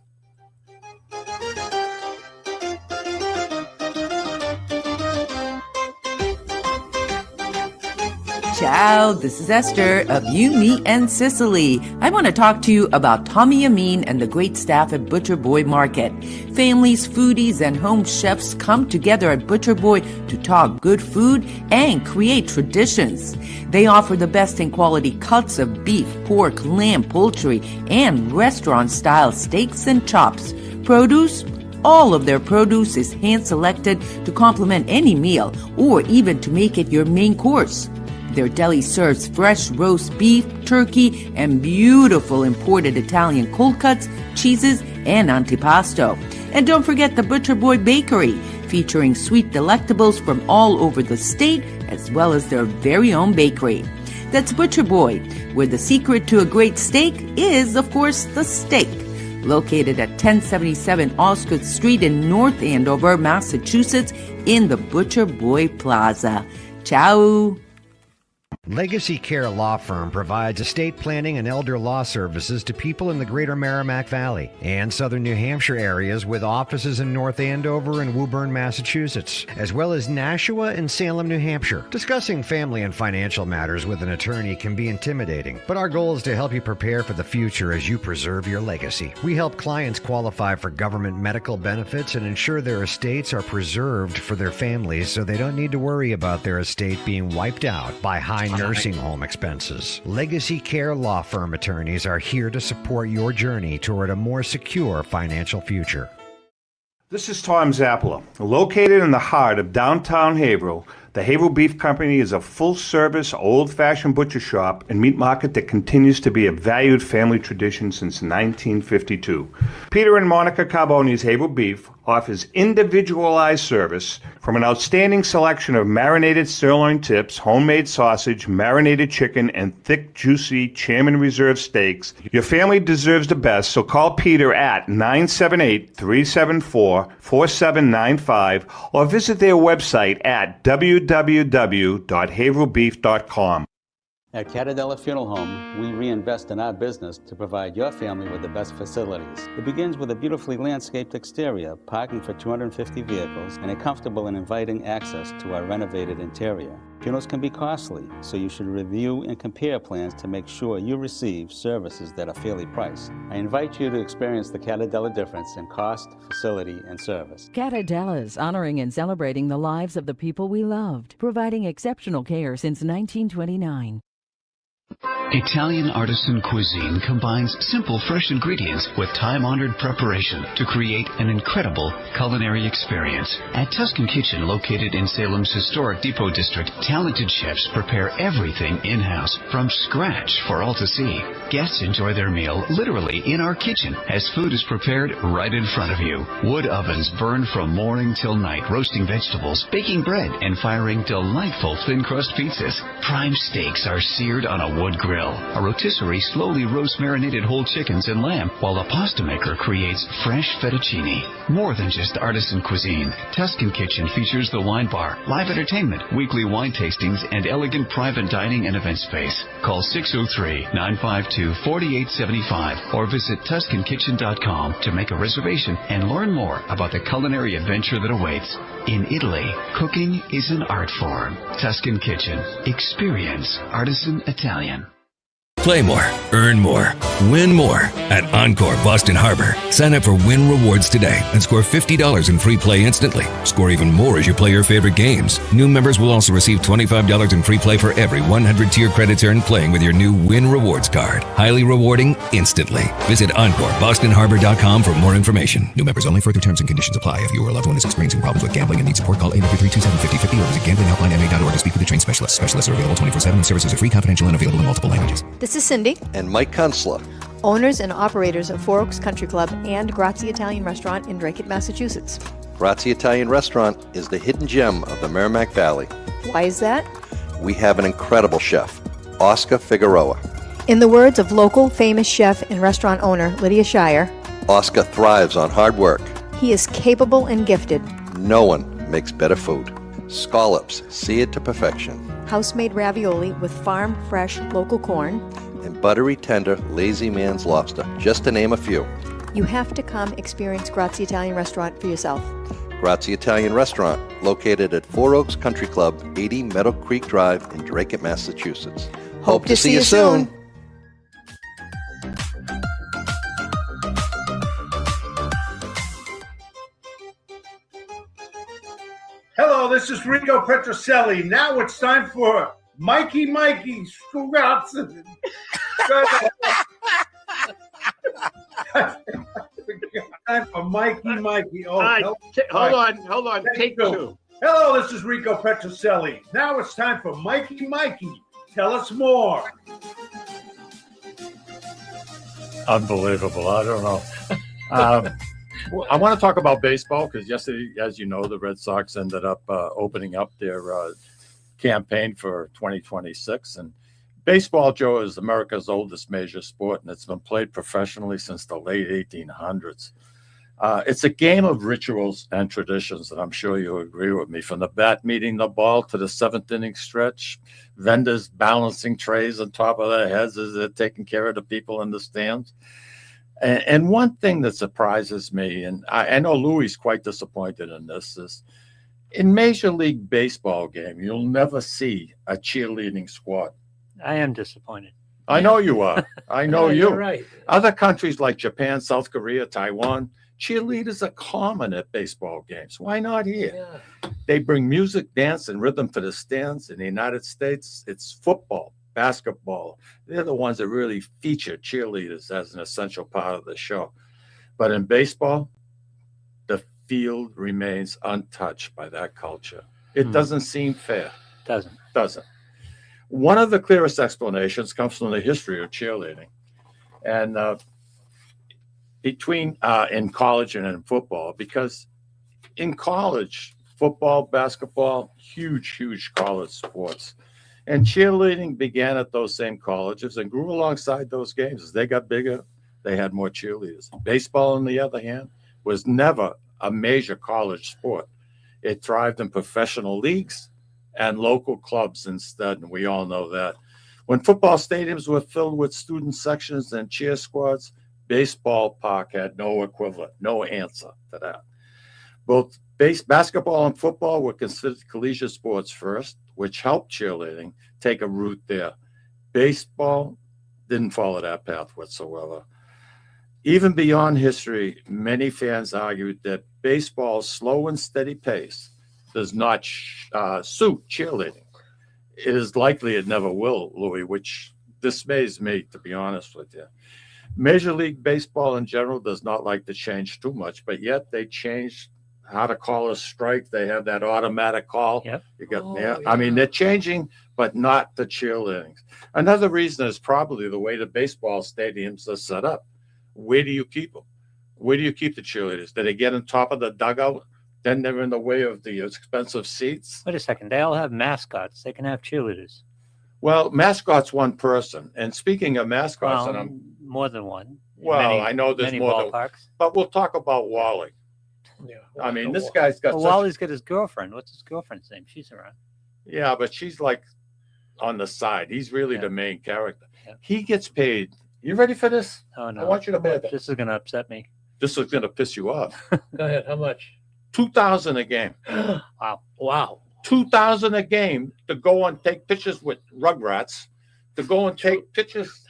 Ciao, this is Esther of You, Me, and Sicily. I want to talk to you about Tommy Amin and the great staff at Butcher Boy Market. Families, foodies, and home chefs come together at Butcher Boy to talk good food and create traditions. They offer the best in quality cuts of beef, pork, lamb, poultry, and restaurant-style steaks and chops. Produce? All of their produce is hand-selected to complement any meal or even to make it your main course. Their deli serves fresh roast beef, turkey, and beautiful imported Italian cold cuts, cheeses, and antipasto. And don't forget the Butcher Boy Bakery, featuring sweet delectables from all over the state, as well as their very own bakery. That's Butcher Boy, where the secret to a great steak is, of course, the steak. Located at 1077 Osgood Street in North Andover, Massachusetts, in the Butcher Boy Plaza. Ciao! Legacy Care Law Firm provides estate planning and elder law services to people in the greater Merrimack Valley and southern New Hampshire areas with offices in North Andover and Woburn, Massachusetts, as well as Nashua and Salem, New Hampshire. Discussing family and financial matters with an attorney can be intimidating, but our goal is to help you prepare for the future as you preserve your legacy. We help clients qualify for government medical benefits and ensure their estates are preserved for their families so they don't need to worry about their estate being wiped out by high nursing home expenses. Legacy Care Law Firm attorneys are here to support your journey toward a more secure financial future. This is Tom Zappala. Located in the heart of downtown Haverhill, the Haverhill Beef Company is a full-service, old-fashioned butcher shop and meat market that continues to be a valued family tradition since 1952. Peter and Monica Carboni's Haverhill Beef offers individualized service from an outstanding selection of marinated sirloin tips, homemade sausage, marinated chicken, and thick, juicy Chairman Reserve steaks. Your family deserves the best, so call Peter at 978-374-4795 or visit their website at www.haverhillbeef.com. At Catadella Funeral Home, we reinvest in our business to provide your family with the best facilities. It begins with a beautifully landscaped exterior, parking for 250 vehicles, and a comfortable and inviting access to our renovated interior. Funerals can be costly, so you should review and compare plans to make sure you receive services that are fairly priced. I invite you to experience the Catadella difference in cost, facility, and service. Catadella's, honoring and celebrating the lives of the people we loved, providing exceptional care since 1929. Italian artisan cuisine combines simple, fresh ingredients with time-honored preparation to create an incredible culinary experience. At Tuscan Kitchen, located in Salem's historic Depot District, talented chefs prepare everything in-house from scratch for all to see. Guests enjoy their meal literally in our kitchen as food is prepared right in front of you. Wood ovens burn from morning till night, roasting vegetables, baking bread, and firing delightful thin-crust pizzas. Prime steaks are seared on a wood grill. A rotisserie slowly roasts marinated whole chickens and lamb, while a pasta maker creates fresh fettuccine. More than just artisan cuisine, Tuscan Kitchen features the wine bar, live entertainment, weekly wine tastings, and elegant private dining and event space. Call 603-952-4875 or visit TuscanKitchen.com to make a reservation and learn more about the culinary adventure that awaits. In Italy, cooking is an art form. Tuscan Kitchen. Experience artisan Italian. Play more, earn more, win more at Encore Boston Harbor. Sign up for Win Rewards today and score $50 in free play instantly. Score even more as you play your favorite games. New members will also receive $25 in free play for every 100 tier credits earned playing with your new Win Rewards card. Highly rewarding instantly. Visit EncoreBostonHarbor.com for more information. New members only. Further terms and conditions apply. If you or a loved one is experiencing problems with gambling and needs support, call 833-273-5050 or visit GamblingHelplineMA.org to speak with a trained specialist. Specialists are available 24/7 and services are free, confidential, and available in multiple languages. This is Cindy. And Mike Kunstler. Owners and operators of Four Oaks Country Club and Grazie Italian Restaurant in Drake, Massachusetts. Grazie Italian Restaurant is the hidden gem of the Merrimack Valley. Why is that? We have an incredible chef, Oscar Figueroa. In the words of local famous chef and restaurant owner Lydia Shire, Oscar thrives on hard work. he is capable and gifted. No one makes better food. Scallops, seared to perfection. House-made ravioli with farm-fresh local corn. And buttery, tender, lazy man's lobster, just to name a few. You have to come experience Grazie Italian Restaurant for yourself. Grazie Italian Restaurant, located at Four Oaks Country Club, 80 Meadow Creek Drive in Drake, Massachusetts. Hope to see you soon. Hello, this is Rico Petroselli. Now it's time for Mikey Scratson. Time for Mikey. Oh, Hold on. Take two. Hello, this is Rico Petroselli. Now it's time for Mikey. Tell us more. Unbelievable. I don't know. I want to talk about baseball because yesterday, as you know, the Red Sox ended up opening up their campaign for 2026. And baseball, Joe, is America's oldest major sport, and it's been played professionally since the late 1800s. It's a game of rituals and traditions, and I'm sure you agree with me. From the bat meeting the ball to the seventh inning stretch, vendors balancing trays on top of their heads as they're taking care of the people in the stands. And one thing that surprises me, and I know Louis is quite disappointed in this, is in Major League Baseball game, you'll never see a cheerleading squad. I am disappointed. I know you are. I know you. You're right. Other countries like Japan, South Korea, Taiwan, cheerleaders are common at baseball games. Why not here? Yeah. They bring music, dance, and rhythm to the stands. In the United States, it's football, basketball. They're the ones that really feature cheerleaders as an essential part of the show. But in baseball, the field remains untouched by that culture. It doesn't seem fair. Doesn't. One of the clearest explanations comes from the history of cheerleading. And between in college and in football, because in college, football, basketball, huge college sports. And cheerleading began at those same colleges and grew alongside those games. As they got bigger, they had more cheerleaders. Baseball, on the other hand, was never a major college sport. It thrived in professional leagues and local clubs instead, and we all know that. When football stadiums were filled with student sections and cheer squads, baseball park had no equivalent, no answer to that. Both basketball and football were considered collegiate sports first, which helped cheerleading take a root there. Baseball didn't follow that path whatsoever. Even beyond history, many fans argued that baseball's slow and steady pace does not suit cheerleading. It is likely it never will, Louis, which dismays me, to be honest with you. Major League Baseball in general does not like to change too much, but yet they changed how to call a strike. They have that automatic call. Yep. You got Oh, I mean, yeah. they're changing, but not the cheerleading. Another reason is probably the way the baseball stadiums are set up. Where do you keep them? Where do you keep the cheerleaders? Do they get on top of the dugout? Then they're in the way of the expensive seats. Wait a second. They all have mascots. They can have cheerleaders. Well, mascot's one person. And speaking of mascots, Well, and more than one. well, I know there's many more than, ballparks. but we'll talk about Wally. Yeah. I mean, this guy's got Well, such, Wally's got his girlfriend. What's his girlfriend's name? She's around. yeah, but she's like on the side. He's really Yeah. the main character. Yeah. He gets paid. You ready for this? Oh no! I want you to pay that. This is going to upset me. This is going to piss you off. Go ahead. How much? $2,000 a game. Wow! Wow. $2,000 a game to go and take pictures with Rugrats, to go and take pictures.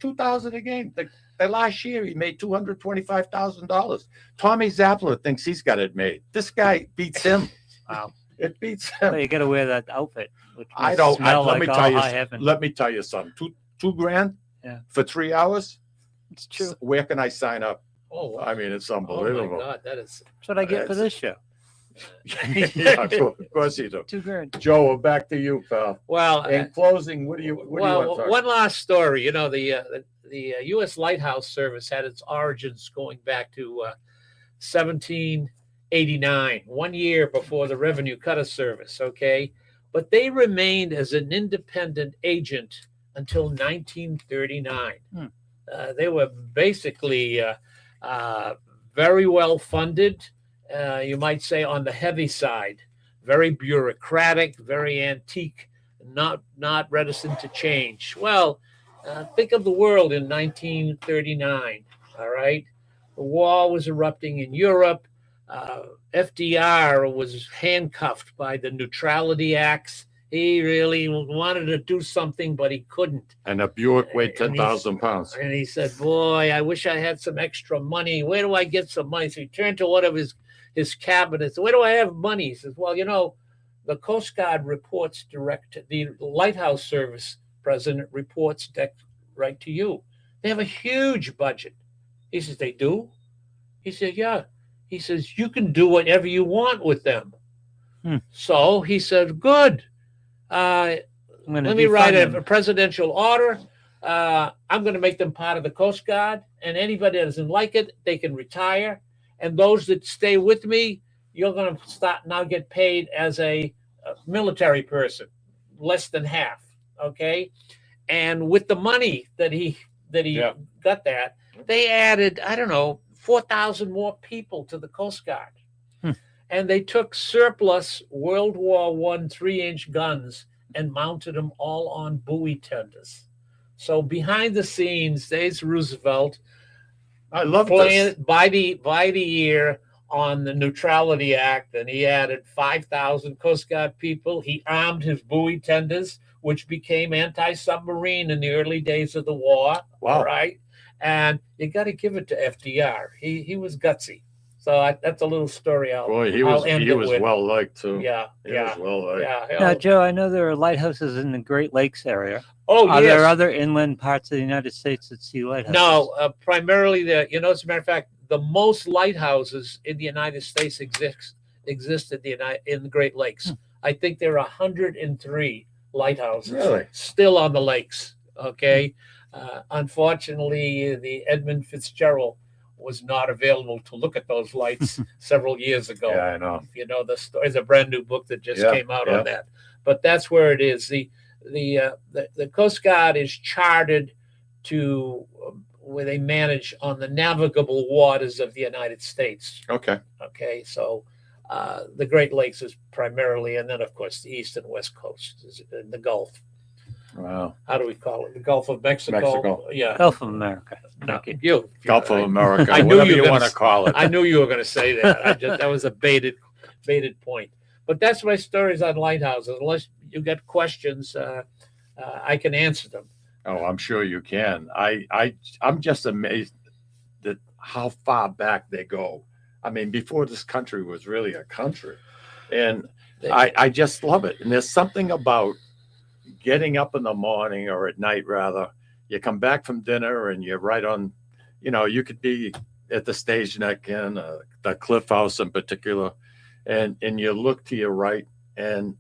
$2,000 a game. The last year he made $225,000. Tommy Zappler thinks he's got it made. This guy beats him. Wow! It beats So him. you got to wear that outfit. Which I must don't. smell Let me like tell all you. high heaven. Let me tell you something. $2 grand Yeah. for 3 hours. It's true. Where can I sign up? Oh, wow. I mean, it's Oh my unbelievable. God, that is. That's what I get for this show. Yeah, of course you do. $2 grand. Joe, we're back to you, pal. Well, In closing, what do you well, want to one last story. You know, the U.S. Lighthouse Service had its origins going back to 1789, 1 year before the Revenue Cutter Service. Okay, but they remained as an independent agent until 1939. They were basically very well funded. You might say on the heavy side, very bureaucratic, very antique, not reticent to change. Well, think of the world in 1939. All right, the war was erupting in Europe. FDR was handcuffed by the Neutrality Acts. He really wanted to do something, but he couldn't. And a Buick weighed And 10,000 pounds. And he said, boy, I wish I had some extra money. Where do I get some money? So he turned to one of his cabinets. Where do I have money? He says, well, you know, the Coast Guard reports direct to the Lighthouse Service president reports right to you. They have a huge budget. He says, they do? He said, yeah. He says, you can do whatever you want with them. So he said, good. Let me write a presidential order. I'm going to make them part of the Coast Guard, and anybody that doesn't like it, they can retire. And those that stay with me, you're going to start now get paid as a military person, less than half. Okay, and with the money that he got that, they added 4,000 more people to the Coast Guard. And they took surplus World War I 3-inch guns and mounted them all on buoy tenders. So behind the scenes, there's Roosevelt. I love playing this. by the year on the Neutrality Act, and he added 5,000 Coast Guard people. He armed his buoy tenders, which became anti-submarine in the early days of the war. Wow. All right, and you got to give it to FDR. He was gutsy. So that's a little story. Boy, he I'll was end it with. well liked too. Yeah, He was well liked. yeah. Now, Joe, I know there are lighthouses in the Great Lakes area. Oh, Are yes. there other inland parts of the United States that see lighthouses? No, primarily as a matter of fact, the most lighthouses in the United States exist in the Great Lakes. I think there are 103 lighthouses Really? still on the lakes. Okay, unfortunately, the Edmund Fitzgerald was not available to look at those lights several years ago. Yeah, I know. You know, the story is a brand new book that just Yeah, came out yeah. on that. But that's where it is. The Coast Guard is chartered to where they manage on the navigable waters of the United States. Okay. Okay, so the Great Lakes is primarily, and then of course the east and west coast is in the Gulf. Wow. How do we call it? The Gulf of Mexico. Mexico. Yeah. Gulf of America. No, you. Gulf of America. I knew Whatever you you were want to gonna- call it. I knew you were going to say that. That was a baited point. But that's my stories on lighthouses. Unless you got questions, I can answer them. Oh, I'm sure you can. I'm just amazed that how far back they go. I mean, before this country was really a country, and I just love it. And there's something about getting up in the morning or at night, rather. You come back from dinner and you're right on. You could be at the Stage Neck Inn, the Cliff House in particular, and you look to your right and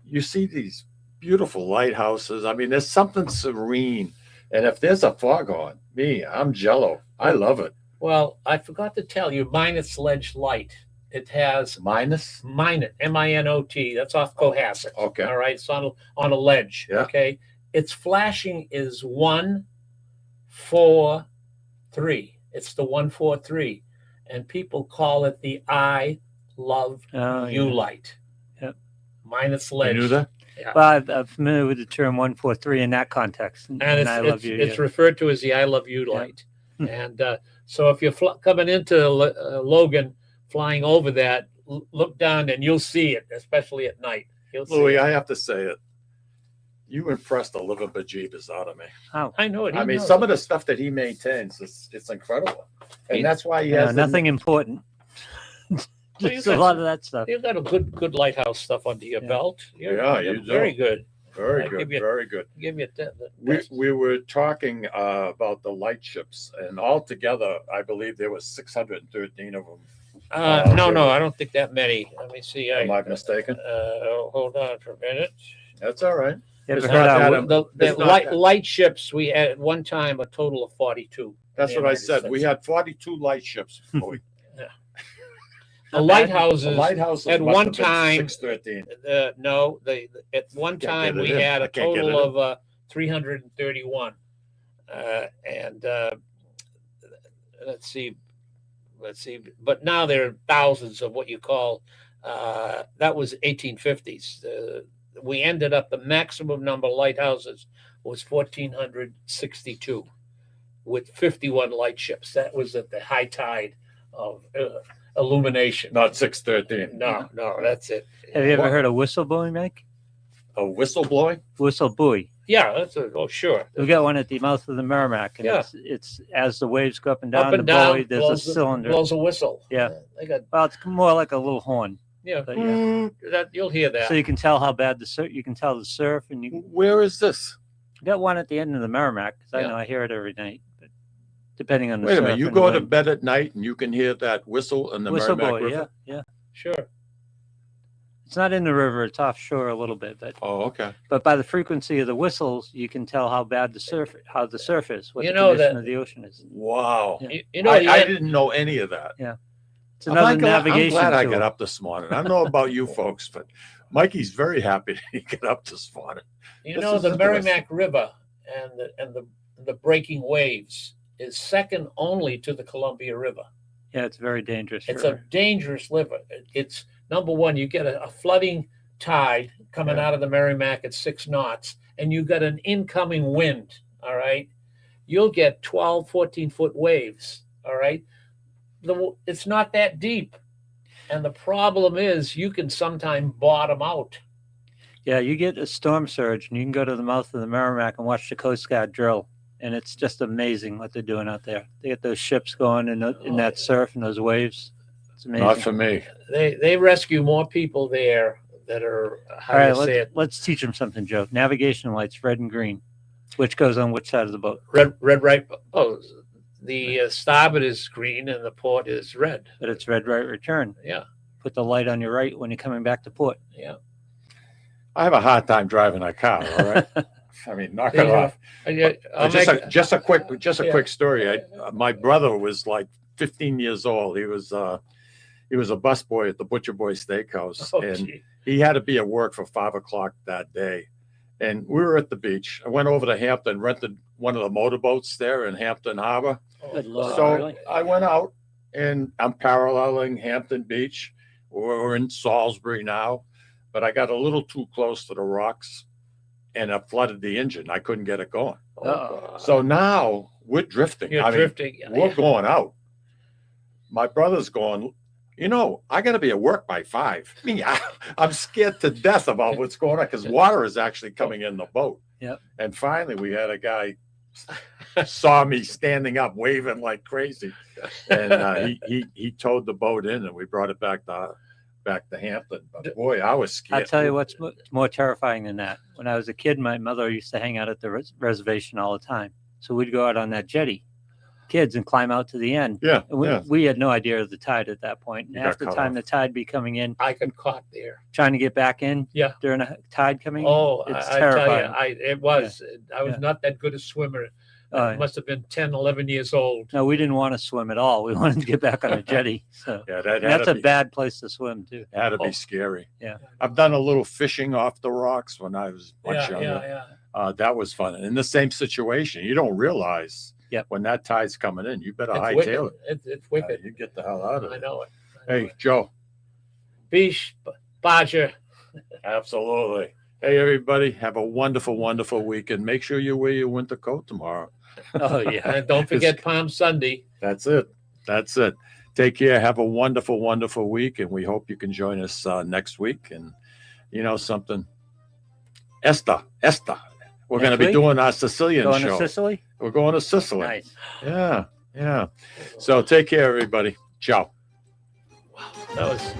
you see these beautiful lighthouses. I mean, there's something serene. And if there's a foghorn, I'm jello. I love it. Well, I forgot to tell you, Minot Ledge Light. It has Minot, M-I-N-O-T. That's off Cohasset. Okay. All right. It's on a ledge. Yeah. Okay. Its flashing is 1, 4, 3. It's the 1, 4, 3. And people call it the I Love You light. Yep. Minot Ledge. You knew that? Yeah. Well, I'm familiar with the term 143 in that context. And I love you. It's referred to as the I Love You light. And so if you're coming into Logan, flying over that, look down and you'll see it, especially at night. Louis, I have to say it. You impressed the living bejeebers out of me. Oh, I know it. I mean, some of the stuff that he maintains, it's incredible. And that's why he has nothing important. Just a lot of that stuff. You've got a good lighthouse stuff under your belt. You do. Very good. Very good. Very good. Give you we were talking about the lightships, and altogether, I believe there was 613 of them. No, I don't think that many. Let me see. Am I mistaken? Hold on for a minute. That's all right. The light ships, we had at one time a total of 42. That's what I said. We had 42 light ships. The lighthouses at one time. 613. No, at one time we had a total of 331. And let's see. But now there are thousands of what you call. That was 1850s. We ended up the maximum number of lighthouses was 1,462, with 51 light ships. That was at the high tide of illumination. Not 613. No, that's it. Have you ever heard of whistle buoy, Mike? A whistle blowing? Whistle buoy. Yeah, sure. We got one at the mouth of the Merrimack, and it's as the waves go up and down, buoy, there's a cylinder. Blows a whistle. Yeah. It's more like a little horn. Yeah, but you'll hear that. So you can tell how bad you can tell the surf, and Where is this? We got one at the end of the Merrimack, because I know I hear it every night. But depending on the Wait a surf minute, you and go the to bed at night and you can hear that whistle in the whistle Merrimack buoy, River? yeah. Sure. It's not in the river; it's offshore a little bit, but okay. But by the frequency of the whistles, you can tell how bad the surf is, what You the know condition that- of the ocean is. Wow. Yeah. I didn't know any of that. Yeah. It's another navigation I'm glad I tool. got up this morning. I don't know about you folks, but Mikey's very happy he got up this morning. You This know, is the interesting. Merrimack River and the breaking waves is second only to the Columbia River. Yeah, it's very dangerous. It's a dangerous river. It's number one, you get a flooding tide coming out of the Merrimack at 6 knots, and you got an incoming wind. All right. You'll get 12, 14-foot waves. All right. It's not that deep. And the problem is you can sometimes bottom out. Yeah, you get a storm surge, and you can go to the mouth of the Merrimack and watch the Coast Guard drill, and it's just amazing what they're doing out there. They get those ships going in that surf and those waves. It's amazing. Not for me. They rescue more people there that are, All right, let's teach them something, Joe. Navigation lights, red and green. Which goes on which side of the boat? Red, right. Oh, the starboard is green and the port is red. But it's red, right return. Yeah. Put the light on your right when you're coming back to port. Yeah. I have a hard time driving a car, all right? I mean, knock it off. Just a quick story. My brother was like 15 years old. He was a busboy at the Butcher Boy Steakhouse, and he had to be at work for 5 o'clock that day. And we were at the beach. I went over to Hampton, rented one of the motorboats there in Hampton Harbor. Good Lord, So really? I went out, and I'm paralleling Hampton Beach. We're in Salisbury now, but I got a little too close to the rocks, and it flooded the engine. I couldn't get it going. So now we're drifting. You're drifting. We're going out. My brother's going, I got to be at work by 5. I'm scared to death about what's going on because water is actually coming in the boat. Yep. And finally, we had a guy saw me standing up, waving like crazy, and he towed the boat in, and we brought it back to Hampton. But boy, I was scared. I'll tell you what's more terrifying than that. When I was a kid, my mother used to hang out at the reservation all the time. So we'd go out on that jetty, kids, and climb out to the end. Yeah. And we had no idea of the tide at that point. And half the time the tide be coming in, I got caught there. trying to get back in. Yeah. During a tide coming Oh, in. It's I terrifying. tell you, I was not that good a swimmer. I must have been 10, 11 years old. No, we didn't want to swim at all. We wanted to get back on the jetty. So Yeah, that's a bad place to swim too. Had to be scary. Yeah. I've done a little fishing off the rocks when I was much younger. Yeah. That was fun. In the same situation, you don't realize when that tide's coming in, you better hightail it. It's wicked. You get the hell out of it. I know it. Hey, Joe. Beach, Badger. Absolutely. Hey, everybody, have a wonderful, wonderful week, and make sure you wear your winter coat tomorrow. Oh, yeah. And don't forget Palm Sunday. That's it. Take care. Have a wonderful, wonderful week, and we hope you can join us next week. And something, Esther, we're going to be doing our Sicilian Going show. to Sicily? We're going to Sicily. Nice. Yeah. So take care, everybody. Ciao. That was